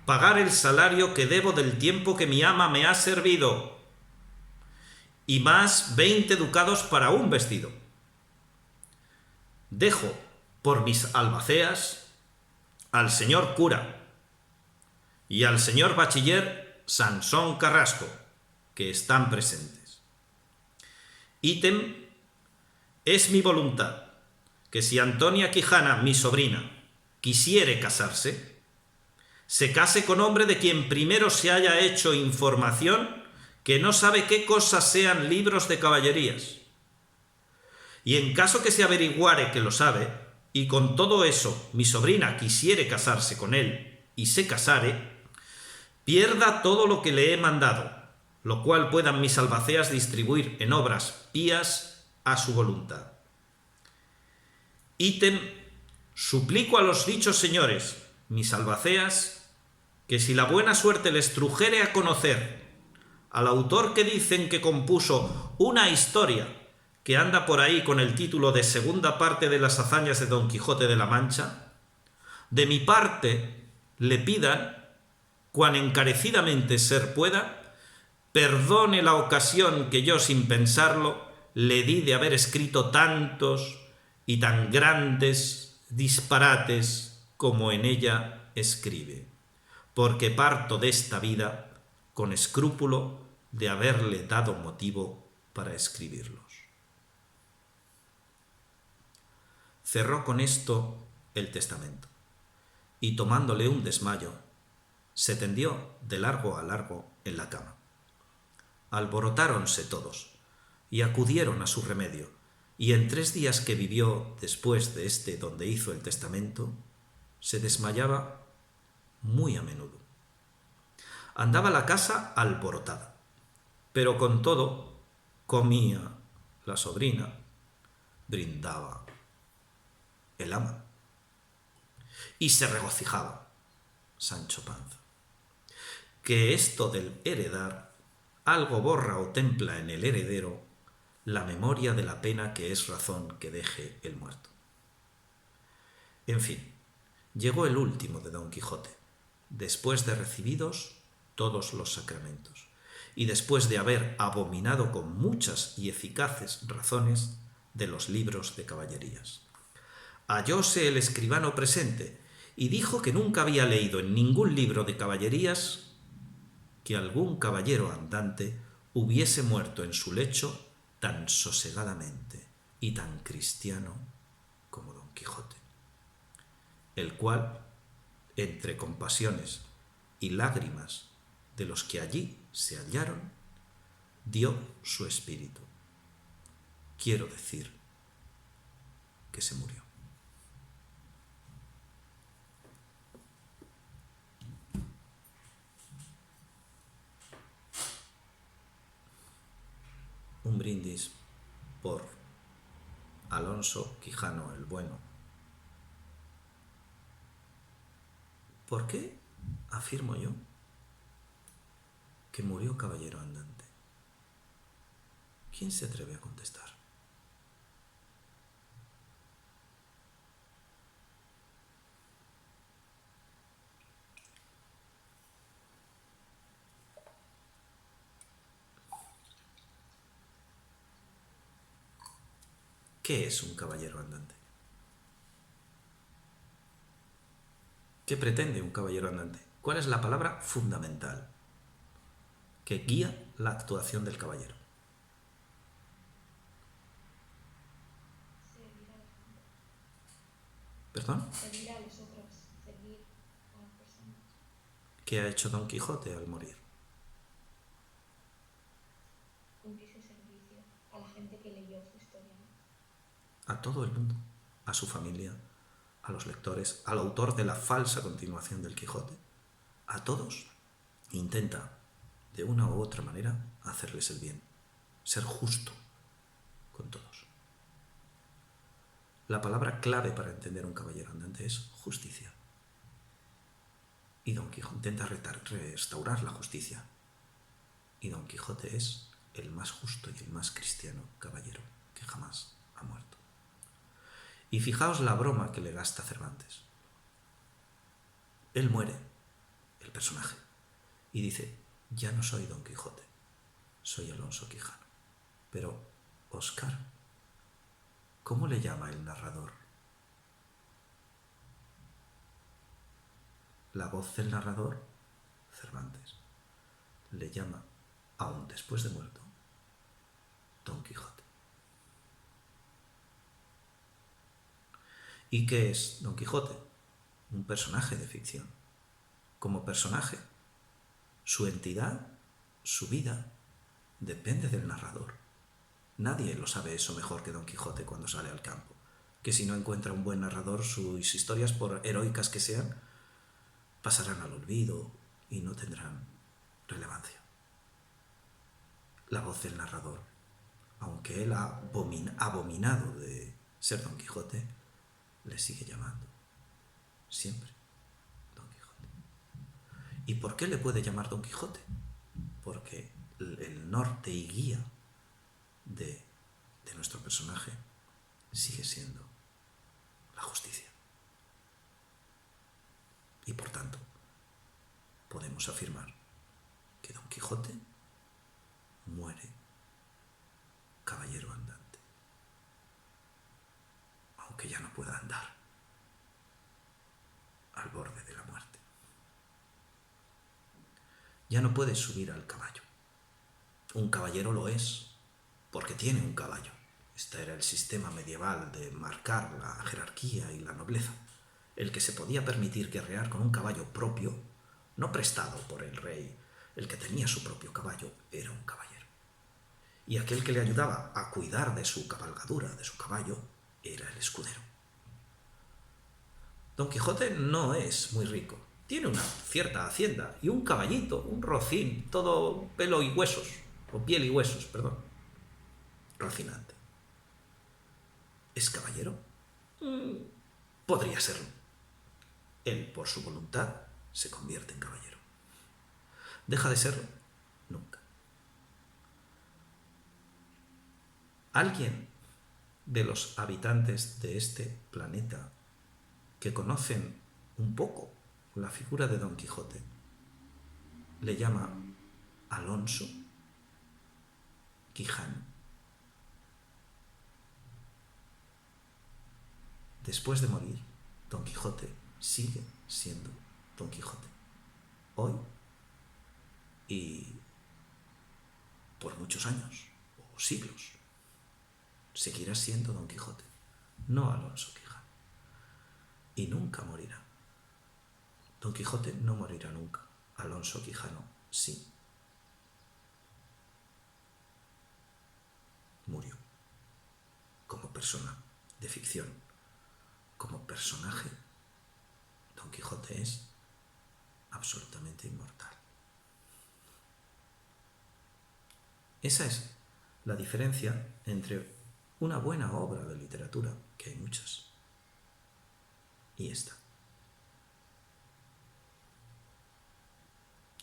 pagar el salario que debo del tiempo que mi ama me ha servido, y más 20 ducados para un vestido. Dejo por mis albaceas al señor cura y al señor bachiller Sansón Carrasco, que están presentes. Ítem, es mi voluntad que si Antonia Quijana, mi sobrina, quisiere casarse, se case con hombre de quien primero se haya hecho información que no sabe qué cosas sean libros de caballerías. Y en caso que se averiguare que lo sabe, y con todo eso mi sobrina quisiere casarse con él y se casare, pierda todo lo que le he mandado, lo cual puedan mis albaceas distribuir en obras pías a su voluntad. Ítem, suplico a los dichos señores, mis albaceas, que si la buena suerte les trujere a conocer al autor que dicen que compuso una historia que anda por ahí con el título de segunda parte de las hazañas de Don Quijote de la Mancha, de mi parte le pidan, cuan encarecidamente ser pueda, perdone la ocasión que yo sin pensarlo le di de haber escrito tantos y tan grandes disparates como en ella escribe, porque parto de esta vida con escrúpulo de haberle dado motivo para escribirlos. Cerró con esto el testamento, y tomándole un desmayo, se tendió de largo a largo en la cama. Alborotáronse todos, y acudieron a su remedio, y en 3 días que vivió después de este donde hizo el testamento, se desmayaba muy a menudo. Andaba la casa alborotada, pero con todo comía la sobrina, brindaba el ama, y se regocijaba Sancho Panza. Que esto del heredar algo borra o templa en el heredero la memoria de la pena que es razón que deje el muerto. En fin, llegó el último de Don Quijote, después de recibidos todos los sacramentos, y después de haber abominado con muchas y eficaces razones de los libros de caballerías. Hallóse el escribano presente, y dijo que nunca había leído en ningún libro de caballerías que algún caballero andante hubiese muerto en su lecho tan sosegadamente y tan cristiano como Don Quijote, el cual, entre compasiones y lágrimas de los que allí se hallaron, dio su espíritu. Quiero decir que se murió. Un brindis por Alonso Quijano el Bueno. ¿Por qué afirmo yo que murió caballero andante? ¿Quién se atreve a contestar? ¿Qué es un caballero andante? ¿Qué pretende un caballero andante? ¿Cuál es la palabra fundamental que guía la actuación del caballero? Servir a la gente. ¿Perdón? Servir a los otros, servir a las personas. ¿Qué ha hecho Don Quijote al morir? Cumplir su servicio a la gente que leyó su historia. A todo el mundo, a su familia, a los lectores, al autor de la falsa continuación del Quijote. A todos intenta, de una u otra manera, hacerles el bien, ser justo con todos. La palabra clave para entender un caballero andante es justicia. Y Don Quijote intenta restaurar la justicia. Y Don Quijote es el más justo y el más cristiano caballero que jamás ha muerto. Y fijaos la broma que le gasta Cervantes. Él muere, el personaje, y dice: ya no soy Don Quijote, soy Alonso Quijano. Pero, Óscar, ¿cómo le llama el narrador? La voz del narrador, Cervantes, le llama, aún después de muerto, Don Quijote. ¿Y qué es Don Quijote? Un personaje de ficción. Como personaje, su entidad, su vida, depende del narrador. Nadie lo sabe eso mejor que Don Quijote cuando sale al campo, que si no encuentra un buen narrador, sus historias, por heroicas que sean, pasarán al olvido y no tendrán relevancia. La voz del narrador, aunque él ha abominado de ser Don Quijote, le sigue llamando siempre Don Quijote. ¿Y por qué le puede llamar Don Quijote? Porque el norte y guía de nuestro personaje sigue siendo la justicia. Y por tanto, podemos afirmar que Don Quijote muere caballero andante, aunque ya no pueda andar, al borde de la muerte. Ya no puede subir al caballo. Un caballero lo es, porque tiene un caballo. Este era el sistema medieval de marcar la jerarquía y la nobleza. El que se podía permitir guerrear con un caballo propio, no prestado por el rey, el que tenía su propio caballo, era un caballero. Y aquel que le ayudaba a cuidar de su cabalgadura, de su caballo, era el escudero. Don Quijote no es muy rico. Tiene una cierta hacienda y un caballito, un rocín, todo pelo y huesos, o piel y huesos, perdón. Rocinante. ¿Es caballero? Podría serlo. Él, por su voluntad, se convierte en caballero. ¿Deja de serlo? Nunca. ¿Alguien de los habitantes de este planeta que conocen un poco la figura de Don Quijote le llama Alonso Quijano? Después de morir, Don Quijote sigue siendo Don Quijote. Hoy y por muchos años o siglos. seguirá siendo Don Quijote, no Alonso Quijano. Y nunca morirá. Don Quijote no morirá nunca. Alonso Quijano sí. Murió. Como persona de ficción. Como personaje, Don Quijote es absolutamente inmortal. Esa es la diferencia entre una buena obra de literatura, que hay muchas, y esta.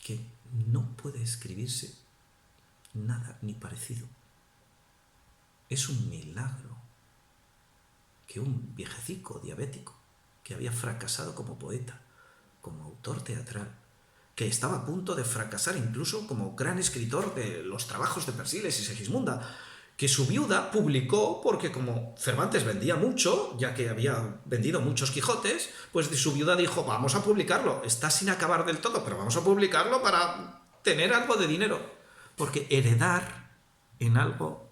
Que no puede escribirse nada ni parecido. Es un milagro que un viejecico diabético, que había fracasado como poeta, como autor teatral, que estaba a punto de fracasar incluso como gran escritor de los trabajos de Persiles y Segismunda, que su viuda publicó, porque como Cervantes vendía mucho, ya que había vendido muchos Quijotes, pues su viuda dijo, vamos a publicarlo, está sin acabar del todo, pero vamos a publicarlo para tener algo de dinero, porque heredar en algo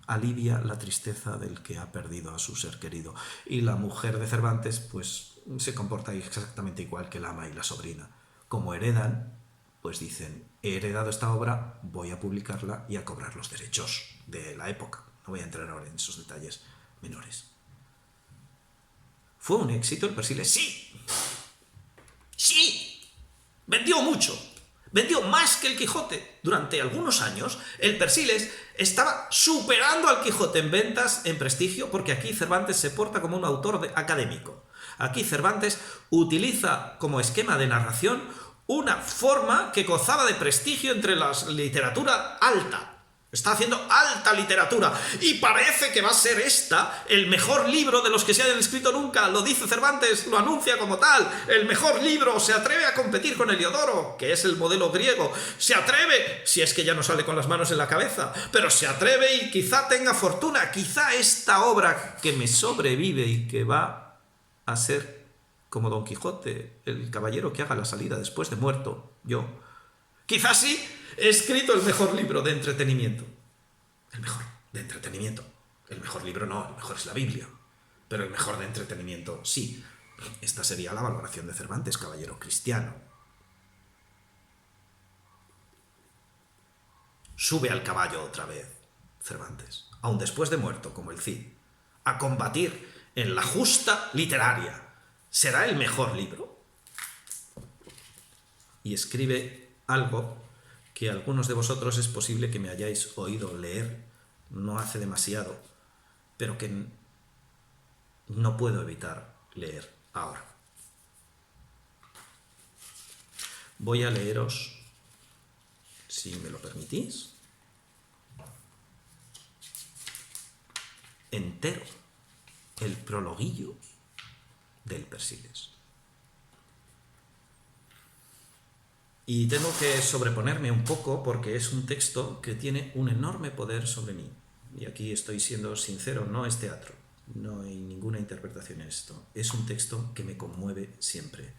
alivia la tristeza del que ha perdido a su ser querido. Y la mujer de Cervantes, pues, se comporta exactamente igual que la ama y la sobrina. Como heredan, pues dicen, he heredado esta obra, voy a publicarla y a cobrar los derechos de la época. No voy a entrar ahora en esos detalles menores. ¿Fue un éxito el Persiles? ¡Sí! ¡Sí! Vendió mucho. Vendió más que el Quijote. Durante algunos años, el Persiles estaba superando al Quijote en ventas, en prestigio, porque aquí Cervantes se porta como un autor académico. Aquí Cervantes utiliza como esquema de narración una forma que gozaba de prestigio entre la literatura alta. Está haciendo alta literatura y parece que va a ser esta el mejor libro de los que se hayan escrito nunca. Lo dice Cervantes, lo anuncia como tal. El mejor libro, se atreve a competir con Heliodoro, que es el modelo griego. Se atreve, si es que ya no sale con las manos en la cabeza, pero se atreve y quizá tenga fortuna. Quizá esta obra que me sobrevive y que va a ser como Don Quijote, el caballero que haga la salida después de muerto, yo. Quizás sí, he escrito el mejor libro de entretenimiento. El mejor de entretenimiento. El mejor libro no, el mejor es la Biblia. Pero el mejor de entretenimiento sí. Esta sería la valoración de Cervantes, caballero cristiano. Sube al caballo otra vez, Cervantes, aun después de muerto, como el Cid, a combatir en la justa literaria. ¿Será el mejor libro? Y escribe algo que algunos de vosotros es posible que me hayáis oído leer no hace demasiado, pero que no puedo evitar leer ahora. Voy a leeros, si me lo permitís, entero el prologuillo del Persiles. Y tengo que sobreponerme un poco porque es un texto que tiene un enorme poder sobre mí. Y aquí estoy siendo sincero, no es teatro, no hay ninguna interpretación en esto. Es un texto que me conmueve siempre.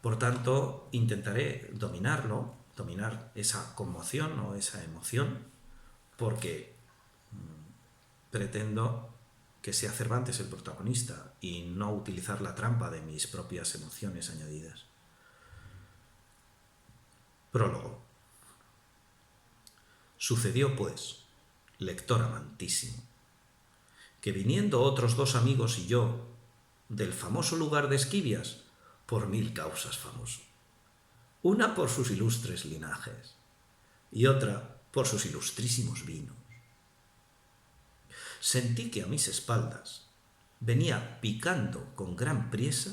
Por tanto, intentaré dominarlo, dominar esa conmoción o esa emoción, porque pretendo que sea Cervantes el protagonista y no utilizar la trampa de mis propias emociones añadidas. Prólogo. Sucedió, pues, lector amantísimo, que viniendo otros dos amigos y yo del famoso lugar de Esquivias, por 1000 causas famoso, una por sus ilustres linajes y otra por sus ilustrísimos vinos, sentí que a mis espaldas venía picando con gran priesa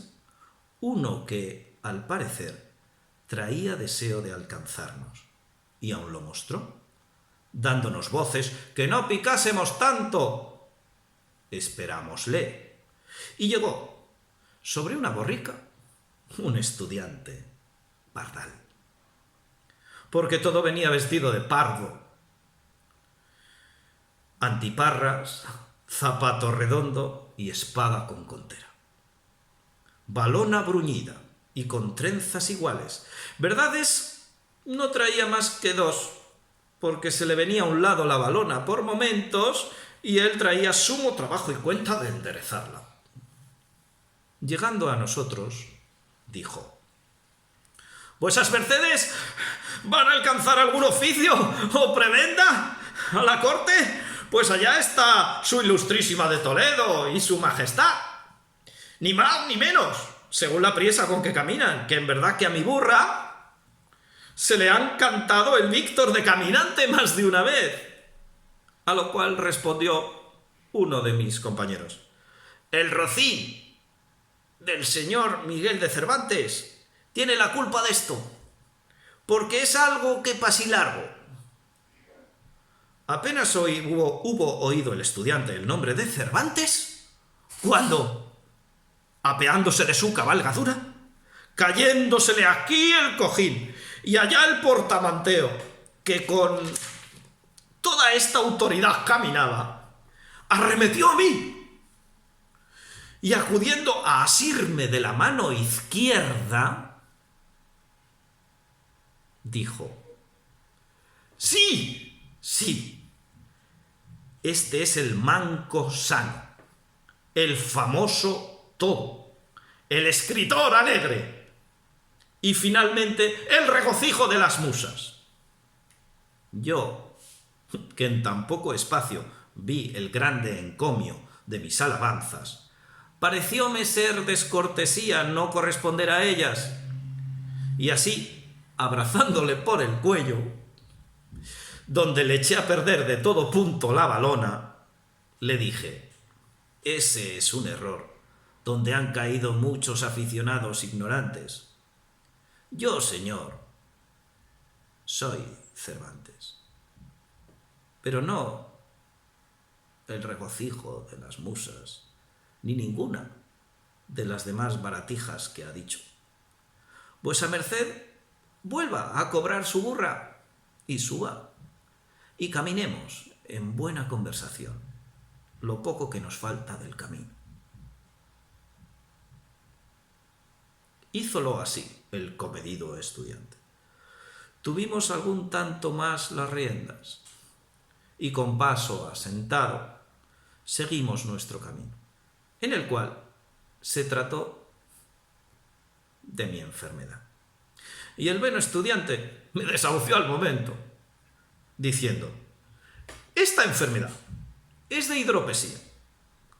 uno que, al parecer, traía deseo de alcanzarnos, y aun lo mostró, dándonos voces que no picásemos tanto. Esperámosle, y llegó sobre una borrica un estudiante pardal, porque todo venía vestido de pardo, antiparras, zapato redondo y espada con contera, valona bruñida y con trenzas iguales. Verdades, no traía más que 2, porque se le venía a un lado la valona por momentos y él traía sumo trabajo y cuenta de enderezarla. Llegando a nosotros, dijo: «¿Vuesas mercedes van a alcanzar algún oficio o prebenda a la corte? Pues allá está su ilustrísima de Toledo y su majestad. Ni más ni menos, según la priesa con que caminan, que en verdad que a mi burra se le han cantado el Víctor de caminante más de una vez». A lo cual respondió uno de mis compañeros: «El rocín del señor Miguel de Cervantes tiene la culpa de esto, porque es algo que pasí largo». Apenas hubo oído el estudiante el nombre de Cervantes, cuando, apeándose de su cabalgadura, cayéndosele aquí el cojín y allá el portamanteo, que con toda esta autoridad caminaba, arremetió a mí y, acudiendo a asirme de la mano izquierda, dijo: «Sí, sí, este es el manco sano, el famoso Todo, el escritor alegre y finalmente el regocijo de las musas». Yo, que en tan poco espacio vi el grande encomio de mis alabanzas, parecióme ser descortesía no corresponder a ellas, y así, abrazándole por el cuello, donde le eché a perder de todo punto la valona, le dije: «Ese es un error donde han caído muchos aficionados ignorantes. Yo, señor, soy Cervantes, pero no el regocijo de las musas, ni ninguna de las demás baratijas que ha dicho. Vuesa merced vuelva a cobrar su burra y suba, y caminemos en buena conversación lo poco que nos falta del camino». Hízolo así el comedido estudiante. Tuvimos algún tanto más las riendas, y con paso asentado seguimos nuestro camino, en el cual se trató de mi enfermedad. Y el bueno estudiante me desahució al momento, diciendo: «Esta enfermedad es de hidropesía,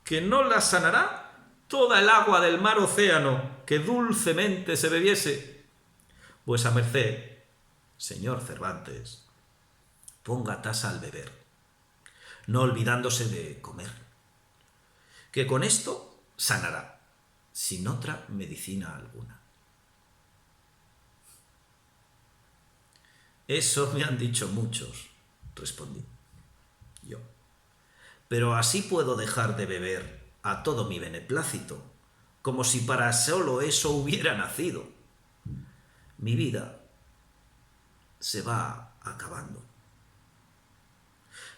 que no la sanará toda el agua del mar océano que dulcemente se bebiese. Vuesa merced, señor Cervantes, ponga tasa al beber, no olvidándose de comer, que con esto sanará, sin otra medicina alguna». «Eso me han dicho muchos», respondí yo, «pero así puedo dejar de beber a todo mi beneplácito, como si para solo eso hubiera nacido. Mi vida se va acabando,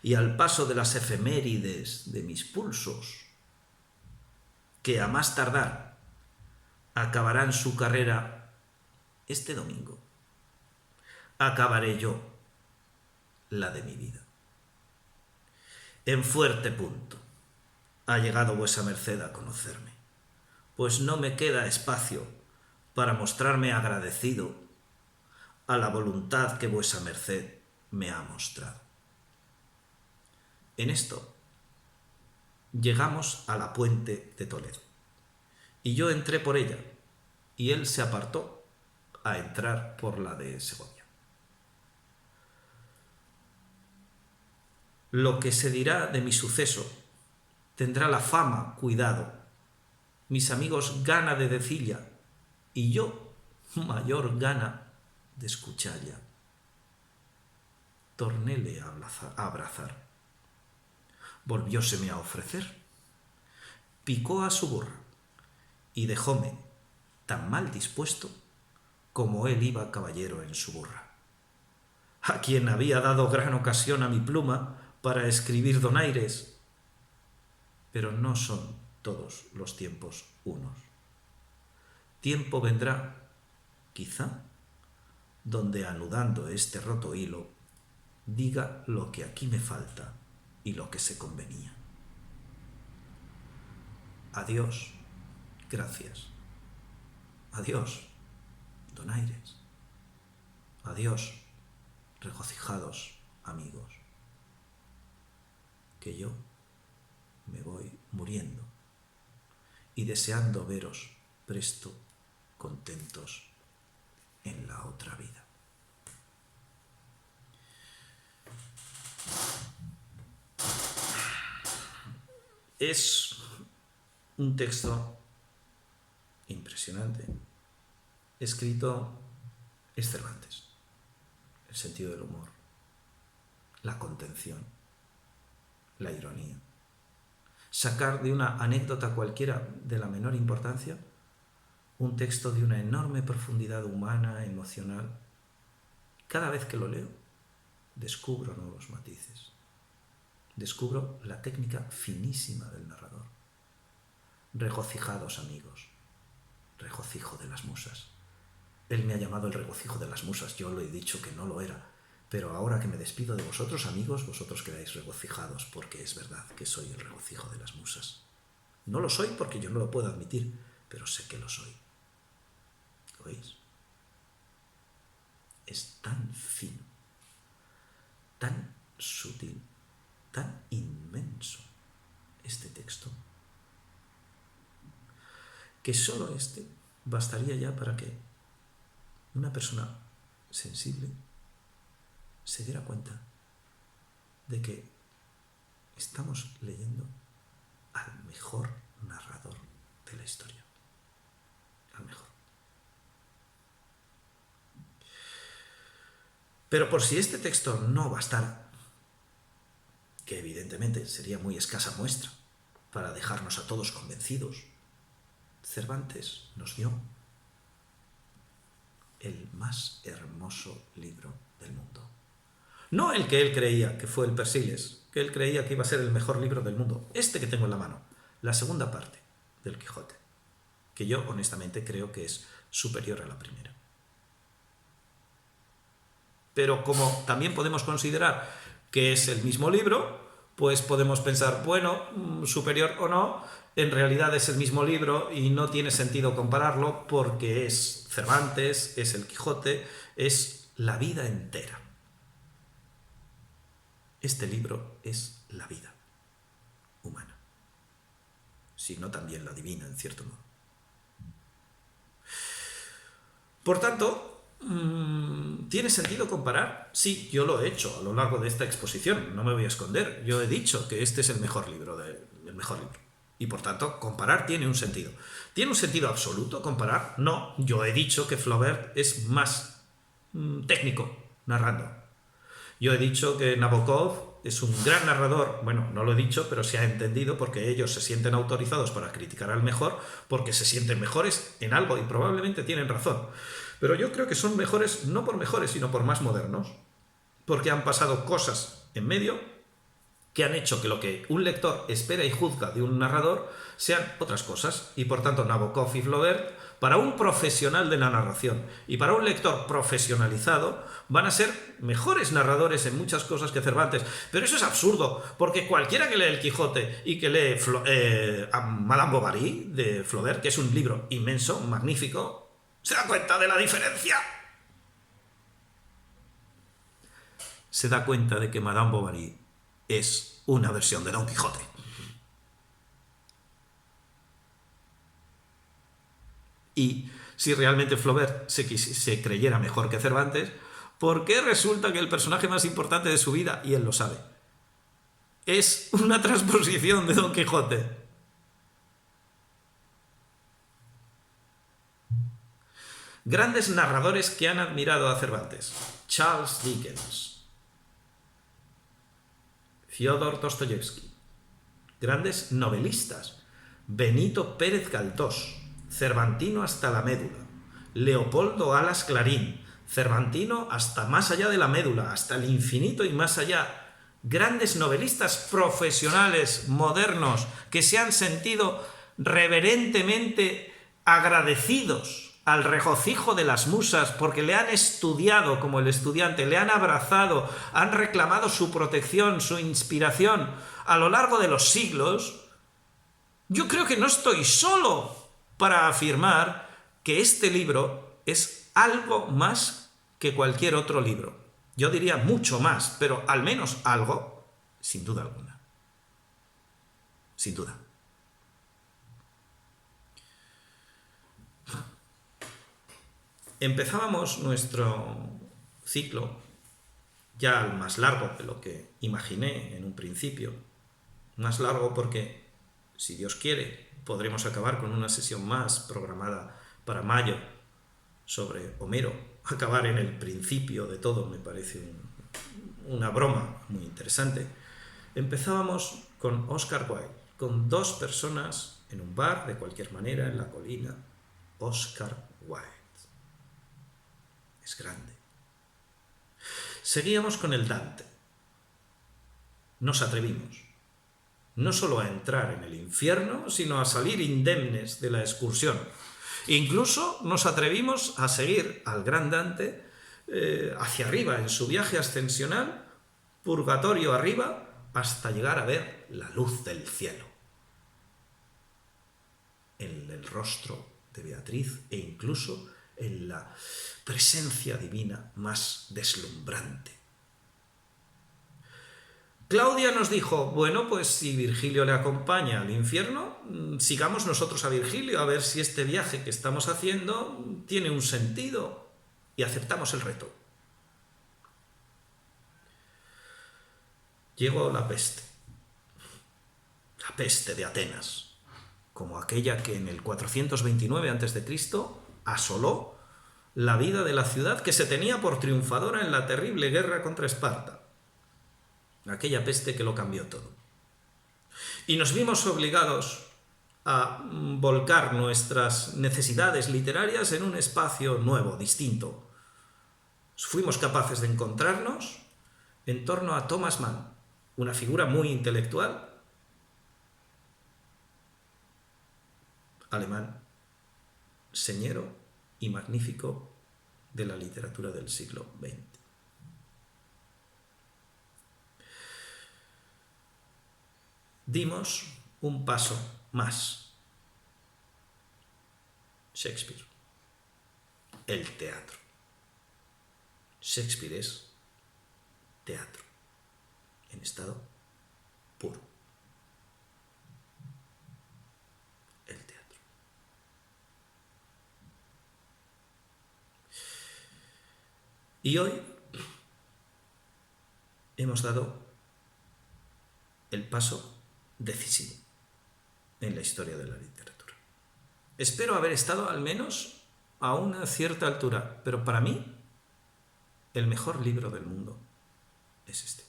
y al paso de las efemérides de mis pulsos, que a más tardar acabarán su carrera este domingo, acabaré yo la de mi vida. En fuerte punto ha llegado vuesa merced a conocerme, pues no me queda espacio para mostrarme agradecido a la voluntad que vuesa merced me ha mostrado». En esto llegamos a la puente de Toledo, y yo entré por ella, y él se apartó a entrar por la de Segovia. Lo que se dirá de mi suceso tendrá la fama, cuidado, mis amigos gana de decilla, y yo mayor gana de escuchalla. Tornéle a abrazar, volvióseme a ofrecer, picó a su burra y dejóme tan mal dispuesto como él iba caballero en su burra, a quien había dado gran ocasión a mi pluma para escribir donaires. Pero no son todos los tiempos unos. Tiempo vendrá, quizá, donde anudando este roto hilo, diga lo que aquí me falta y lo que se convenía. Adiós, gracias. Adiós, donaires. Adiós, regocijados amigos. Que yo me voy muriendo y deseando veros presto, contentos en la otra vida. Es un texto impresionante. Escrito es Cervantes. El sentido del humor, la contención, la ironía. Sacar de una anécdota cualquiera de la menor importancia un texto de una enorme profundidad humana, emocional. Cada vez que lo leo, descubro nuevos matices. Descubro la técnica finísima del narrador. Regocijados amigos, regocijo de las musas. Él me ha llamado el regocijo de las musas, yo lo he dicho que no lo era, pero ahora que me despido de vosotros amigos, vosotros quedáis regocijados porque es verdad que soy el regocijo de las musas. No lo soy porque yo no lo puedo admitir, pero sé que lo soy. ¿Oís? Es tan fino, tan sutil, tan inmenso este texto, que solo este bastaría ya para que una persona sensible se diera cuenta de que estamos leyendo al mejor narrador de la historia. Al mejor. Pero por si este texto no bastara, que evidentemente sería muy escasa muestra para dejarnos a todos convencidos, Cervantes nos dio el más hermoso libro del mundo. No el que él creía que fue el Persiles, que él creía que iba a ser el mejor libro del mundo. Este que tengo en la mano, la segunda parte del Quijote, que yo honestamente creo que es superior a la primera. Pero como también podemos considerar que es el mismo libro, pues podemos pensar, bueno, superior o no, en realidad es el mismo libro y no tiene sentido compararlo porque es Cervantes, es el Quijote, es la vida entera. Este libro es la vida humana, si no también la divina, en cierto modo. Por tanto, ¿tiene sentido comparar? Sí, yo lo he hecho a lo largo de esta exposición, no me voy a esconder. Yo he dicho que este es el mejor libro. Y por tanto, comparar tiene un sentido. ¿Tiene un sentido absoluto comparar? No, yo he dicho que Flaubert es más técnico narrando. Yo he dicho que Nabokov es un gran narrador. Bueno, no lo he dicho, pero se ha entendido porque ellos se sienten autorizados para criticar al mejor, porque se sienten mejores en algo y probablemente tienen razón. Pero yo creo que son mejores no por mejores, sino por más modernos, porque han pasado cosas en medio que han hecho que lo que un lector espera y juzga de un narrador sean otras cosas. Y por tanto Nabokov y Flaubert, para un profesional de la narración y para un lector profesionalizado, van a ser mejores narradores en muchas cosas que Cervantes. Pero eso es absurdo, porque cualquiera que lee El Quijote y que lee a Madame Bovary de Flaubert, que es un libro inmenso, magnífico, ¿se da cuenta de la diferencia? Se da cuenta de que Madame Bovary es una versión de Don Quijote. Y si realmente Flaubert se creyera mejor que Cervantes, ¿por qué resulta que el personaje más importante de su vida, y él lo sabe, es una transposición de Don Quijote? Grandes narradores que han admirado a Cervantes: Charles Dickens, Fyodor Dostoyevsky. Grandes novelistas: Benito Pérez Galdós, cervantino hasta la médula; Leopoldo Alas Clarín, cervantino hasta más allá de la médula, hasta el infinito y más allá. Grandes novelistas profesionales, modernos, que se han sentido reverentemente agradecidos al regocijo de las musas, porque le han estudiado como el estudiante, le han abrazado, han reclamado su protección, su inspiración a lo largo de los siglos, yo creo que no estoy solo para afirmar que este libro es algo más que cualquier otro libro. Yo diría mucho más, pero al menos algo, sin duda alguna. Sin duda. Empezábamos nuestro ciclo ya más largo de lo que imaginé en un principio. Más largo porque, si Dios quiere, podremos acabar con una sesión más programada para mayo sobre Homero. Acabar en el principio de todo me parece una broma muy interesante. Empezábamos con Oscar Wilde, con dos personas en un bar de cualquier manera en la colina. Oscar Wilde. Es grande. Seguíamos con el Dante. Nos atrevimos no solo a entrar en el infierno, sino a salir indemnes de la excursión. Incluso nos atrevimos a seguir al gran Dante hacia arriba, en su viaje ascensional, purgatorio arriba, hasta llegar a ver la luz del cielo. En el rostro de Beatriz e incluso en la presencia divina más deslumbrante. Claudia nos dijo, bueno, pues si Virgilio le acompaña al infierno, sigamos nosotros a Virgilio a ver si este viaje que estamos haciendo tiene un sentido, y aceptamos el reto. Llegó la peste de Atenas, como aquella que en el 429 a.C. asoló la vida de la ciudad que se tenía por triunfadora en la terrible guerra contra Esparta. Aquella peste que lo cambió todo. Y nos vimos obligados a volcar nuestras necesidades literarias en un espacio nuevo, distinto. Fuimos capaces de encontrarnos en torno a Thomas Mann, una figura muy intelectual, alemán, señero y magnífico de la literatura del siglo XX. Dimos un paso más. Shakespeare. El teatro. Shakespeare es teatro, en estado puro. El teatro. Y hoy hemos dado el paso decisivo en la historia de la literatura. Espero haber estado al menos a una cierta altura, pero para mí el mejor libro del mundo es este.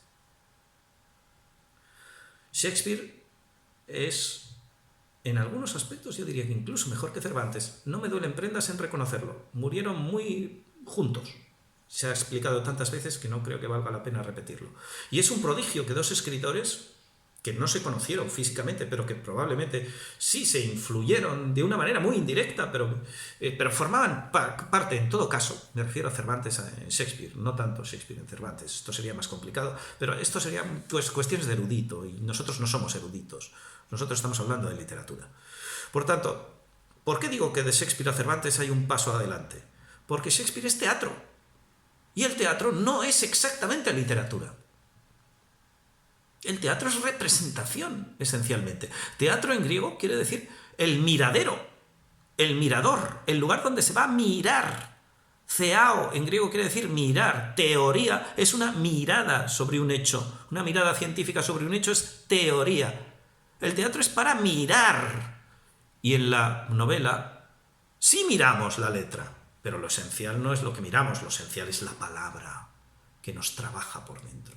Shakespeare es, en algunos aspectos, yo diría que incluso mejor que Cervantes. No me duelen prendas en reconocerlo. Murieron muy juntos. Se ha explicado tantas veces que no creo que valga la pena repetirlo. Y es un prodigio que dos escritores que no se conocieron físicamente, pero que probablemente sí se influyeron de una manera muy indirecta, pero formaban parte, en todo caso, me refiero a Cervantes en Shakespeare, no tanto Shakespeare en Cervantes, esto sería más complicado, pero esto serían pues, cuestiones de erudito, y nosotros no somos eruditos, nosotros estamos hablando de literatura. Por tanto, ¿por qué digo que de Shakespeare a Cervantes hay un paso adelante? Porque Shakespeare es teatro, y el teatro no es exactamente literatura. El teatro es representación, esencialmente. Teatro en griego quiere decir el miradero, el mirador, el lugar donde se va a mirar. Theao en griego quiere decir mirar. Teoría es una mirada sobre un hecho. Una mirada científica sobre un hecho es teoría. El teatro es para mirar. Y en la novela sí miramos la letra, pero lo esencial no es lo que miramos, lo esencial es la palabra que nos trabaja por dentro.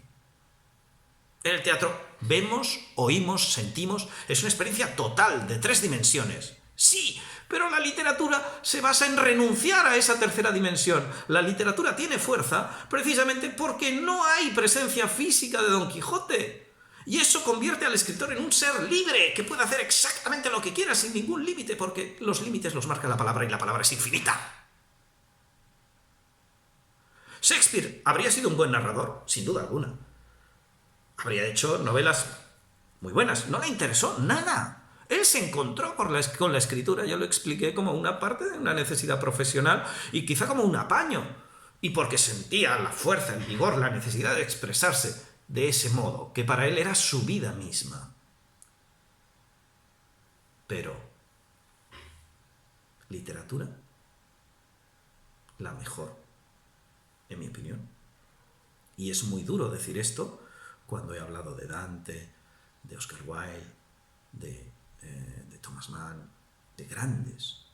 En el teatro vemos, oímos, sentimos, es una experiencia total de 3 dimensiones. Sí, pero la literatura se basa en renunciar a esa tercera dimensión. La literatura tiene fuerza precisamente porque no hay presencia física de Don Quijote. Y eso convierte al escritor en un ser libre, que puede hacer exactamente lo que quiera sin ningún límite, porque los límites los marca la palabra y la palabra es infinita. Shakespeare habría sido un buen narrador, sin duda alguna. Habría hecho novelas muy buenas. No le interesó nada. Él se encontró con la escritura, yo lo expliqué como una parte de una necesidad profesional y quizá como un apaño. Y porque sentía la fuerza, el vigor, la necesidad de expresarse de ese modo, que para él era su vida misma. Pero, literatura, la mejor, en mi opinión. Y es muy duro decir esto cuando he hablado de Dante, de Oscar Wilde, de Thomas Mann, de grandes,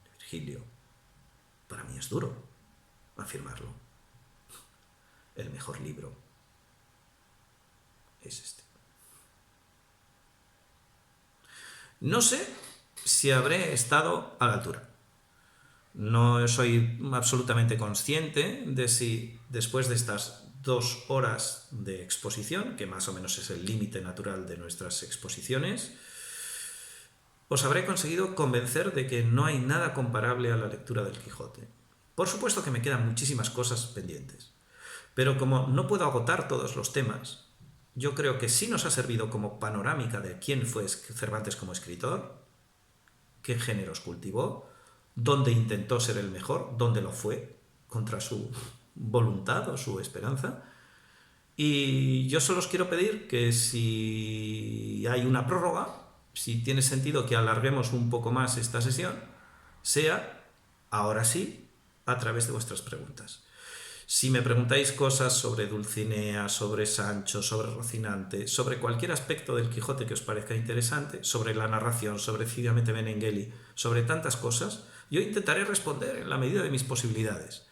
de Virgilio. Para mí es duro afirmarlo. El mejor libro es este. No sé si habré estado a la altura. No soy absolutamente consciente de si después de estas 2 horas de exposición, que más o menos es el límite natural de nuestras exposiciones, os habré conseguido convencer de que no hay nada comparable a la lectura del Quijote. Por supuesto que me quedan muchísimas cosas pendientes, pero como no puedo agotar todos los temas, yo creo que sí nos ha servido como panorámica de quién fue Cervantes como escritor, qué géneros cultivó, dónde intentó ser el mejor, dónde lo fue, contra su voluntad o su esperanza. Y yo solo os quiero pedir que si hay una prórroga, si tiene sentido que alarguemos un poco más esta sesión, sea, ahora sí, a través de vuestras preguntas. Si me preguntáis cosas sobre Dulcinea, sobre Sancho, sobre Rocinante, sobre cualquier aspecto del Quijote que os parezca interesante, sobre la narración, sobre Civiamente Benengeli, sobre tantas cosas, yo intentaré responder en la medida de mis posibilidades.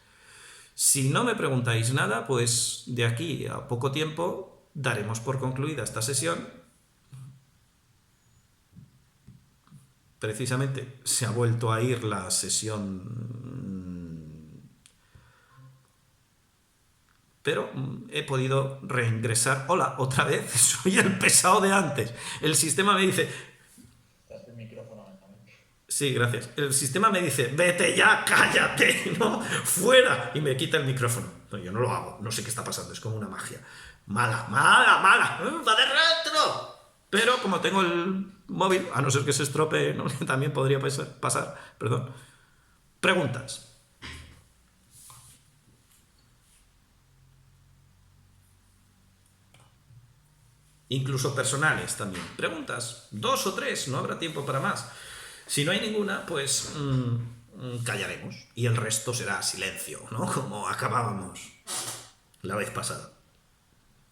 Si no me preguntáis nada, pues de aquí a poco tiempo daremos por concluida esta sesión. Precisamente se ha vuelto a ir la sesión, pero he podido reingresar. Hola, otra vez, soy el pesado de antes. El sistema me dice... Sí, gracias. El sistema me dice, vete ya, cállate, ¿no? Fuera. Y me quita el micrófono. No, yo no lo hago, no sé qué está pasando, es como una magia. Mala, mala, mala. ¡Va de retro! Pero como tengo el móvil, a no ser que se estropee, ¿no? También podría pasar. Perdón. Preguntas. Incluso personales también. Preguntas, 2 o 3, no habrá tiempo para más. Si no hay ninguna, pues callaremos. Y el resto será silencio, ¿no? Como acabábamos la vez pasada.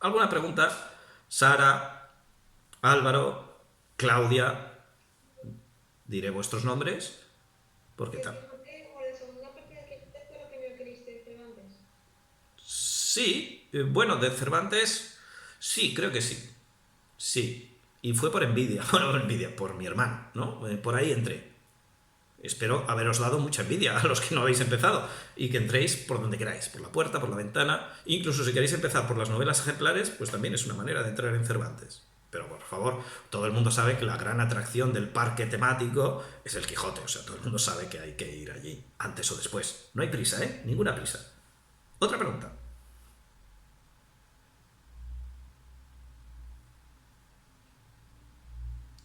¿Alguna pregunta? Sara, Álvaro, Claudia, diré vuestros nombres, porque tal. Sí, bueno, de Cervantes, sí, creo que sí. Sí, y fue por envidia, bueno, por envidia, por mi hermano, ¿no? Por ahí entré. Espero haberos dado mucha envidia a los que no habéis empezado y que entréis por donde queráis, por la puerta, por la ventana. Incluso si queréis empezar por las novelas ejemplares, pues también es una manera de entrar en Cervantes. Pero por favor, todo el mundo sabe que la gran atracción del parque temático es el Quijote. O sea, todo el mundo sabe que hay que ir allí, antes o después. No hay prisa, ¿eh? Ninguna prisa. Otra pregunta.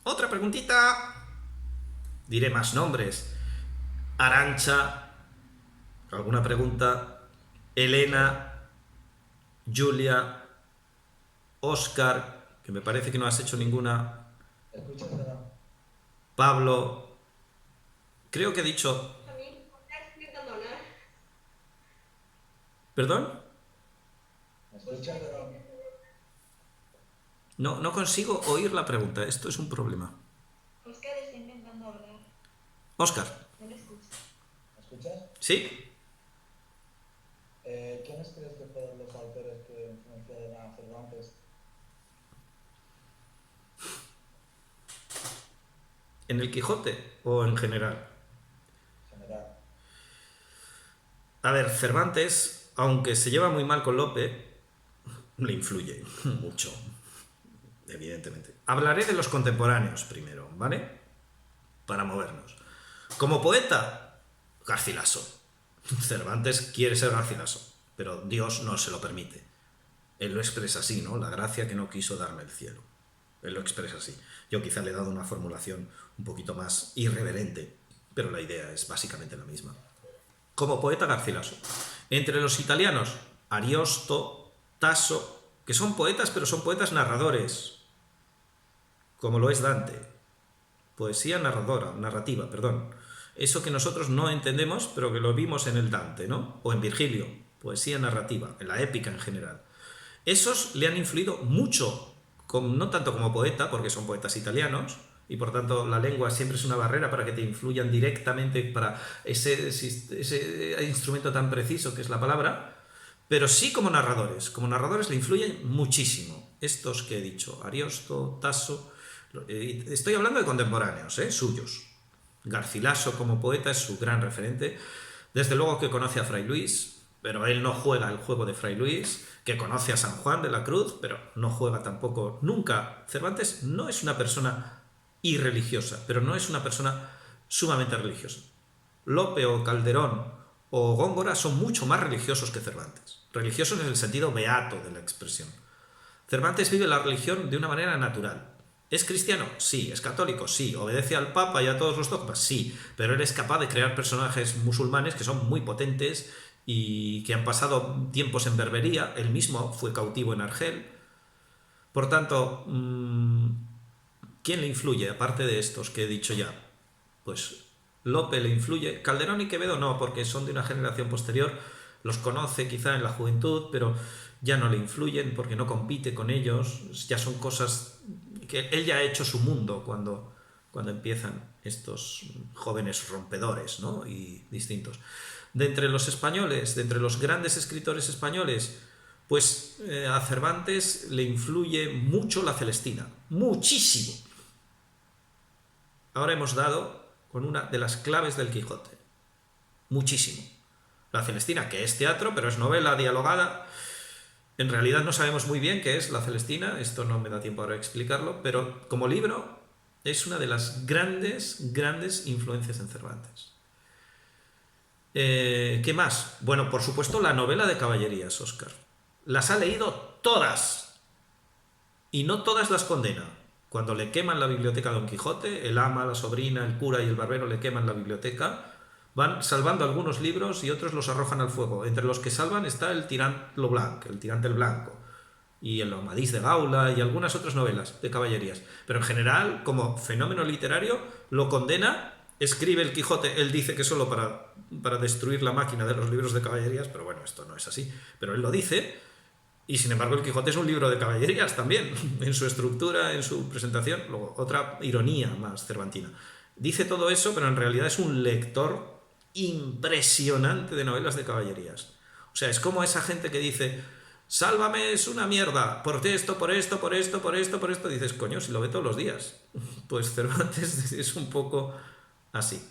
Otra preguntita. Diré más nombres. Arancha. ¿Alguna pregunta? Elena. Julia. Oscar, que me parece que no has hecho ninguna. Pablo. Creo que he dicho... ¿Perdón? No consigo oír la pregunta. Esto es un problema. Oscar está intentando hablar. Oscar. No le escucho. ¿Me escuchas? ¿Sí? ¿Quiénes crees que fueron los autores que influenciaron a Cervantes? ¿En el Quijote o en general? En general. A ver, Cervantes, aunque se lleva muy mal con Lope, le influye mucho. evidentemente. Hablaré de los contemporáneos primero, ¿vale? Para movernos. Como poeta, Garcilaso. Cervantes quiere ser Garcilaso, pero Dios no se lo permite. Él lo expresa así, ¿no? La gracia que no quiso darme el cielo. Él lo expresa así. Yo quizá le he dado una formulación un poquito más irreverente, pero la idea es básicamente la misma. Como poeta, Garcilaso. Entre los italianos, Ariosto, Tasso, que son poetas, pero son poetas narradores, como lo es Dante. Poesía narrativa, perdón. Eso que nosotros no entendemos, pero que lo vimos en el Dante, ¿no? O en Virgilio, poesía narrativa, en la épica en general. Esos le han influido mucho, no tanto como poeta, porque son poetas italianos, y por tanto la lengua siempre es una barrera para que te influyan directamente para ese instrumento tan preciso que es la palabra, pero sí como narradores. Como narradores le influyen muchísimo. Estos que he dicho, Ariosto, Tasso, estoy hablando de contemporáneos, suyos. Garcilaso como poeta es su gran referente. Desde luego que conoce a Fray Luis, pero él no juega el juego de Fray Luis, que conoce a San Juan de la Cruz, pero no juega tampoco nunca. Cervantes no es una persona irreligiosa, pero no es una persona sumamente religiosa. Lope o Calderón o Góngora son mucho más religiosos que Cervantes. Religiosos en el sentido beato de la expresión. Cervantes vive la religión de una manera natural. ¿Es cristiano? Sí. ¿Es católico? Sí. ¿Obedece al Papa y a todos los dogmas? Sí. Pero él es capaz de crear personajes musulmanes que son muy potentes y que han pasado tiempos en Berbería. Él mismo fue cautivo en Argel. Por tanto, ¿quién le influye, aparte de estos que he dicho ya? Pues Lope le influye. Calderón y Quevedo no, porque son de una generación posterior. Los conoce quizá en la juventud, pero ya no le influyen porque no compite con ellos. Ya son cosas que él ya ha hecho su mundo cuando empiezan estos jóvenes rompedores, ¿no? Y distintos. De entre los españoles, de entre los grandes escritores españoles, pues a Cervantes le influye mucho la Celestina, muchísimo. Ahora hemos dado con una de las claves del Quijote, muchísimo. La Celestina, que es teatro, pero es novela dialogada. En realidad no sabemos muy bien qué es la Celestina, esto no me da tiempo ahora de explicarlo, pero como libro es una de las grandes influencias en Cervantes. ¿Qué más? Bueno, por supuesto la novela de caballerías, Óscar. Las ha leído todas y no todas las condena. Cuando le queman la biblioteca a Don Quijote, el ama, la sobrina, el cura y el barbero le queman la biblioteca, van salvando algunos libros y otros los arrojan al fuego. Entre los que salvan está el Tirant lo Blanc, el Tirante el Blanco, y el Amadís de Gaula y algunas otras novelas de caballerías. Pero en general, como fenómeno literario, lo condena. Escribe el Quijote, él dice que solo para destruir la máquina de los libros de caballerías, pero bueno, esto no es así. Pero él lo dice, y sin embargo el Quijote es un libro de caballerías también, en su estructura, en su presentación. Luego, otra ironía más cervantina. Dice todo eso, pero en realidad es un lector impresionante de novelas de caballerías. O sea, es como esa gente que dice, sálvame, es una mierda, por esto, por esto, por esto, por esto, por esto. Dices, coño, si lo ve todos los días. Pues Cervantes es un poco así.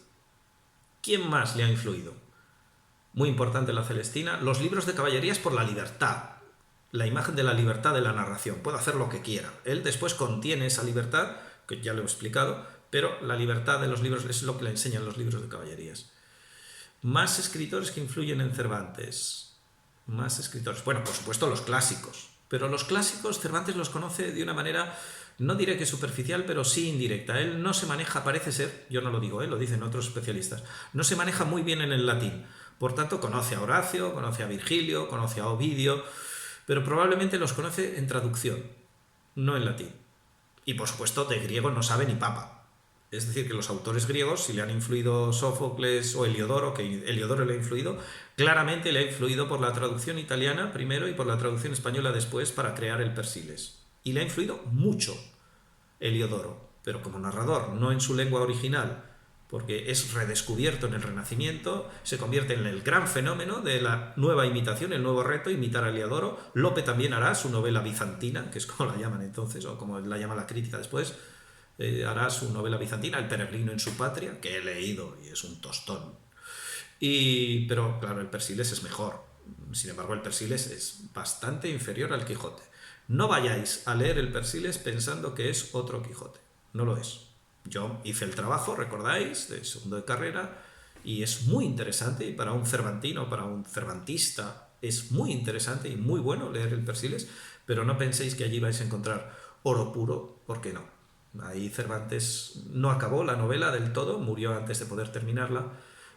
¿Quién más le ha influido? Muy importante la Celestina. Los libros de caballerías por la libertad. La imagen de la libertad de la narración. Puede hacer lo que quiera. Él después contiene esa libertad, que ya lo he explicado, pero la libertad de los libros es lo que le enseñan los libros de caballerías. Más escritores que influyen en Cervantes. Más escritores. Bueno, por supuesto los clásicos. Pero los clásicos Cervantes los conoce de una manera, no diré que superficial, pero sí indirecta. Él no se maneja, parece ser, yo no lo digo, lo dicen otros especialistas, no se maneja muy bien en el latín. Por tanto, conoce a Horacio, conoce a Virgilio, conoce a Ovidio, pero probablemente los conoce en traducción, no en latín. Y por supuesto, de griego no sabe ni papa. Es decir, que los autores griegos, si le han influido Sófocles o Heliodoro, que Heliodoro le ha influido, claramente le ha influido por la traducción italiana primero y por la traducción española después para crear el Persiles. Y le ha influido mucho Heliodoro, pero como narrador, no en su lengua original, porque es redescubierto en el Renacimiento, se convierte en el gran fenómeno de la nueva imitación, el nuevo reto, imitar a Heliodoro. Lope también hará su novela bizantina, que es como la llaman entonces, o como la llama la crítica después, hará su novela bizantina, El peregrino en su patria, que he leído y es un tostón. Pero claro, el Persiles es mejor. Sin embargo, el Persiles es bastante inferior al Quijote. No vayáis a leer el Persiles pensando que es otro Quijote. No lo es. Yo hice el trabajo, recordáis, de segundo de carrera, y es muy interesante, y para un cervantino, para un cervantista, es muy interesante y muy bueno leer el Persiles, pero no penséis que allí vais a encontrar oro puro, porque no. Ahí Cervantes no acabó la novela del todo, murió antes de poder terminarla,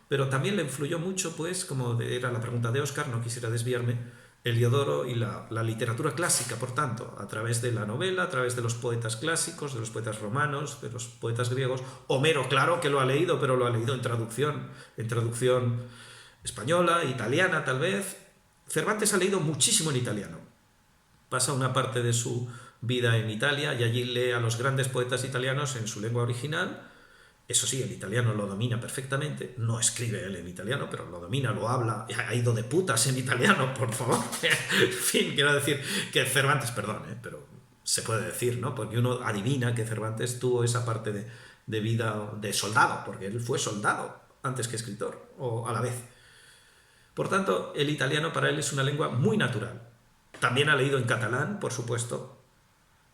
pero también le influyó mucho, pues, como era la pregunta de Óscar, no quisiera desviarme, Heliodoro y la literatura clásica, por tanto, a través de la novela, a través de los poetas clásicos, de los poetas romanos, de los poetas griegos. Homero, claro que lo ha leído, pero lo ha leído en traducción española, italiana tal vez. Cervantes ha leído muchísimo en italiano. Pasa una parte de su vida en Italia y allí lee a los grandes poetas italianos en su lengua original. Eso sí, el italiano lo domina perfectamente, no escribe él en italiano, pero lo domina, lo habla, ha ido de putas en italiano, por favor. En fin, quiero decir que Cervantes, perdón, pero se puede decir, ¿no? Porque uno adivina que Cervantes tuvo esa parte de vida de soldado, porque él fue soldado antes que escritor, o a la vez. Por tanto, el italiano para él es una lengua muy natural. También ha leído en catalán, por supuesto,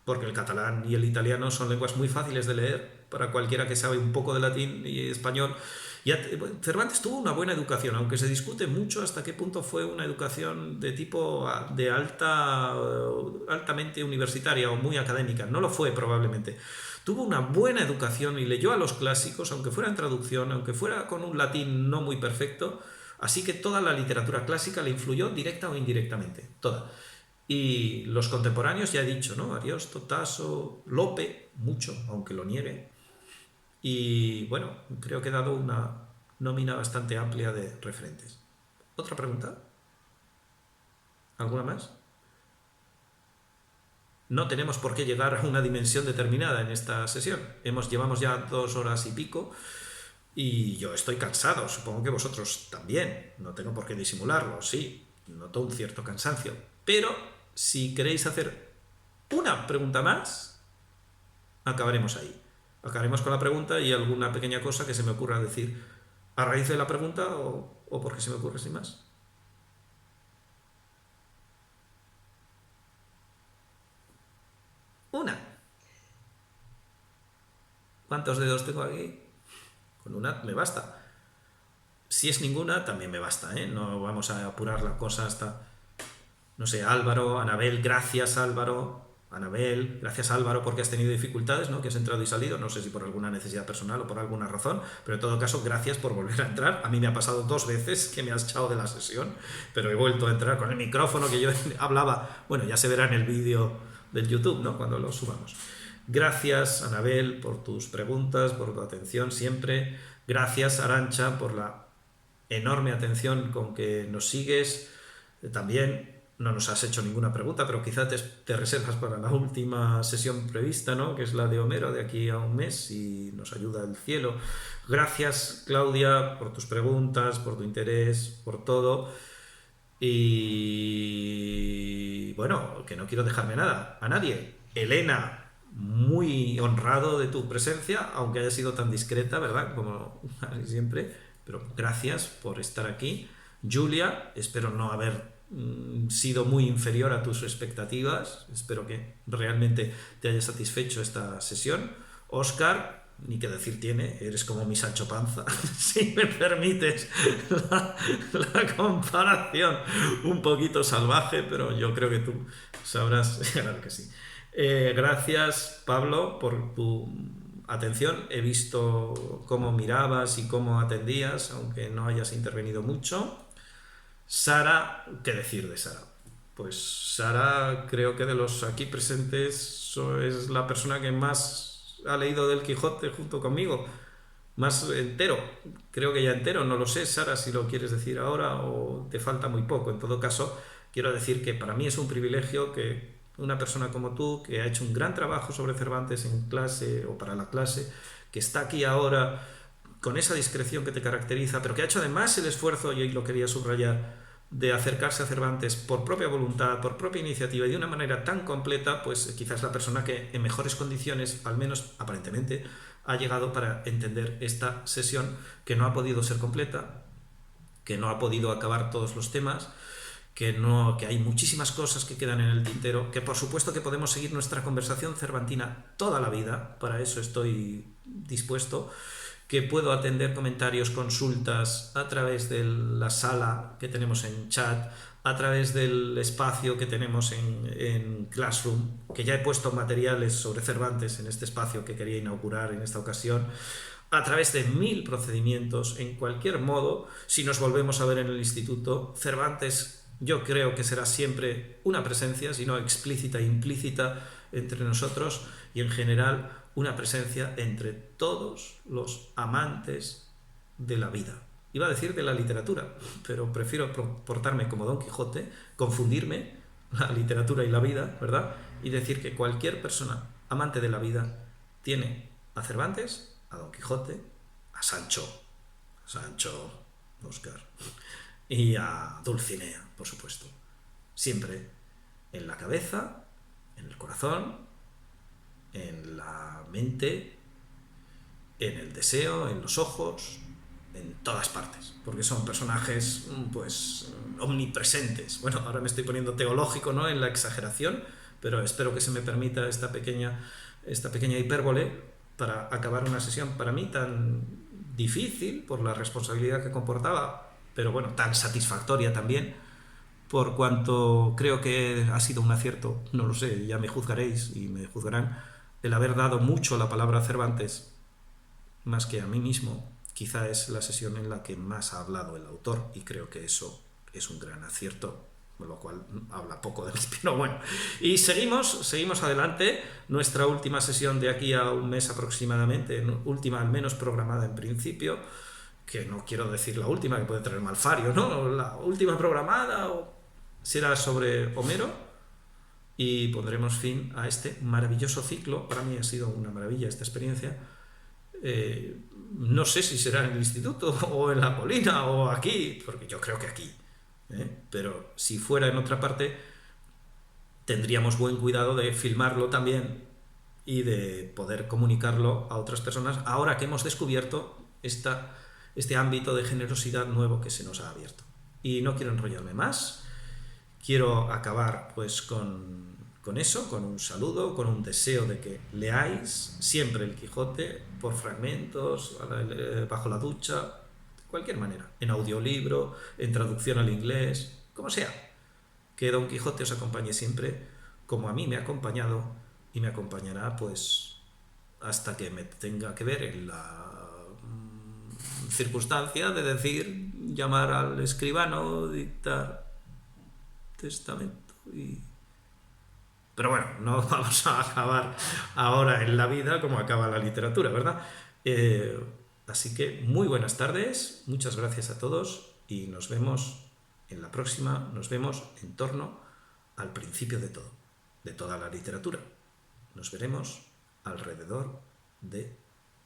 porque el catalán y el italiano son lenguas muy fáciles de leer para cualquiera que sabe un poco de latín y español. Y Cervantes tuvo una buena educación, aunque se discute mucho hasta qué punto fue una educación de tipo de altamente universitaria o muy académica. No lo fue probablemente. Tuvo una buena educación y leyó a los clásicos, aunque fuera en traducción, aunque fuera con un latín no muy perfecto. Así que toda la literatura clásica le influyó directa o indirectamente, toda. Y los contemporáneos, ya he dicho, ¿no? Ariosto, Tasso, Lope, mucho, aunque lo niegue. Y bueno, creo que he dado una nómina bastante amplia de referentes. ¿Otra pregunta? ¿Alguna más? No tenemos por qué llegar a una dimensión determinada en esta sesión. Llevamos ya 2 horas y pico y yo estoy cansado, supongo que vosotros también. No tengo por qué disimularlo, sí, noto un cierto cansancio. Pero si queréis hacer una pregunta más, acabaremos ahí. Acabaremos con la pregunta y alguna pequeña cosa que se me ocurra decir a raíz de la pregunta o porque se me ocurre sin más. Una. ¿Cuántos dedos tengo aquí? Con una me basta. Si es ninguna, también me basta, ¿eh? No vamos a apurar la cosa hasta... No sé, Álvaro, Anabel, gracias Álvaro. Anabel, gracias Álvaro porque has tenido dificultades, ¿no? Que has entrado y salido, no sé si por alguna necesidad personal o por alguna razón, pero en todo caso, gracias por volver a entrar. A mí me ha pasado 2 veces que me has echado de la sesión, pero he vuelto a entrar con el micrófono que yo hablaba. Bueno, ya se verá en el vídeo del YouTube, ¿no? Cuando lo subamos. Gracias, Anabel, por tus preguntas, por tu atención siempre. Gracias, Arantxa, por la enorme atención con que nos sigues. También no nos has hecho ninguna pregunta, pero quizá te reservas para la última sesión prevista, ¿no? Que es la de Homero, de aquí a un mes, y nos ayuda el cielo. Gracias, Claudia, por tus preguntas, por tu interés, por todo. Y bueno, que no quiero dejarme nada, a nadie. Elena, muy honrado de tu presencia, aunque haya sido tan discreta, ¿verdad? Como siempre, pero gracias por estar aquí. Julia, espero no haber sido muy inferior a tus expectativas, espero que realmente te haya satisfecho esta sesión. Óscar, ni qué decir tiene, eres como mi Sancho Panza, si me permites la comparación un poquito salvaje, pero yo creo que tú sabrás, claro que sí. Gracias, Pablo, por tu atención. He visto cómo mirabas y cómo atendías, aunque no hayas intervenido mucho. Sara, ¿qué decir de Sara? Pues Sara, creo que de los aquí presentes es la persona que más ha leído del Quijote junto conmigo, más entero, creo que ya entero, no lo sé, Sara, si lo quieres decir ahora o te falta muy poco. En todo caso, quiero decir que para mí es un privilegio que una persona como tú, que ha hecho un gran trabajo sobre Cervantes en clase o para la clase, que está aquí ahora con esa discreción que te caracteriza, pero que ha hecho además el esfuerzo, y hoy lo quería subrayar, de acercarse a Cervantes por propia voluntad, por propia iniciativa y de una manera tan completa, pues quizás la persona que en mejores condiciones, al menos aparentemente, ha llegado para entender esta sesión, que no ha podido ser completa, que no ha podido acabar todos los temas, que hay muchísimas cosas que quedan en el tintero, que por supuesto que podemos seguir nuestra conversación cervantina toda la vida, para eso estoy dispuesto, que puedo atender comentarios, consultas a través de la sala que tenemos en chat, a través del espacio que tenemos en Classroom, que ya he puesto materiales sobre Cervantes en este espacio que quería inaugurar en esta ocasión, a través de 1000 procedimientos, en cualquier modo, si nos volvemos a ver en el instituto, Cervantes yo creo que será siempre una presencia, si no explícita e implícita, entre nosotros y en general una presencia entre todos los amantes de la vida. Iba a decir de la literatura, pero prefiero portarme como Don Quijote, confundirme la literatura y la vida, ¿verdad? Y decir que cualquier persona amante de la vida tiene a Cervantes, a Don Quijote, a Sancho, Óscar, y a Dulcinea, por supuesto. Siempre en la cabeza, en el corazón, en la mente, en el deseo, en los ojos, en todas partes, porque son personajes pues omnipresentes. Bueno, ahora me estoy poniendo teológico, ¿no?, en la exageración, pero espero que se me permita esta pequeña hipérbole para acabar una sesión para mí tan difícil por la responsabilidad que comportaba, pero bueno, tan satisfactoria también, por cuanto creo que ha sido un acierto, no lo sé, ya me juzgaréis y me juzgarán, el haber dado mucho la palabra a Cervantes, más que a mí mismo. Quizá es la sesión en la que más ha hablado el autor, y creo que eso es un gran acierto, con lo cual habla poco de mí, pero bueno. Y seguimos adelante, nuestra última sesión de aquí a un mes aproximadamente, última al menos programada en principio, que no quiero decir la última, que puede traer malfario, ¿no? La última programada será sobre Homero, y pondremos fin a este maravilloso ciclo. Para mí ha sido una maravilla esta experiencia. No sé si será en el instituto o en la colina o aquí, porque yo creo que aquí, pero si fuera en otra parte tendríamos buen cuidado de filmarlo también y de poder comunicarlo a otras personas ahora que hemos descubierto este ámbito de generosidad nuevo que se nos ha abierto. Y no quiero enrollarme más, quiero acabar pues con eso, con un saludo, con un deseo de que leáis siempre el Quijote, por fragmentos, bajo la ducha, de cualquier manera, en audiolibro, en traducción al inglés, como sea, que Don Quijote os acompañe siempre, como a mí me ha acompañado y me acompañará pues hasta que me tenga que ver en la circunstancia de decir, llamar al escribano, dictar testamento y... Pero bueno, no vamos a acabar ahora en la vida como acaba la literatura, ¿verdad? Así que muy buenas tardes, muchas gracias a todos y nos vemos en la próxima, nos vemos en torno al principio de todo, de toda la literatura. Nos veremos alrededor de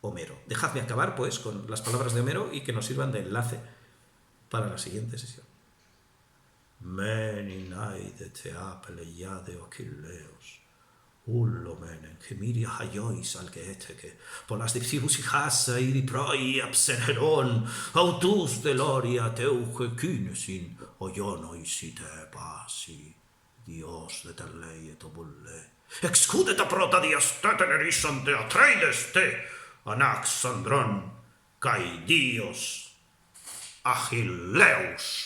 Homero. Dejadme acabar pues con las palabras de Homero y que nos sirvan de enlace para la siguiente sesión. Meni naide te apeleia de Achilleos, ullo menen que miria haiois algeeteke, polas dipsibus hasa iri proi abseneron, autus deloria teuche kynesin, oionoisi te pasi, Dios de terlei et obulle, excudeta prota dias te tenerisson te Atreides te, Anaxandron, kai Dios Achilleus.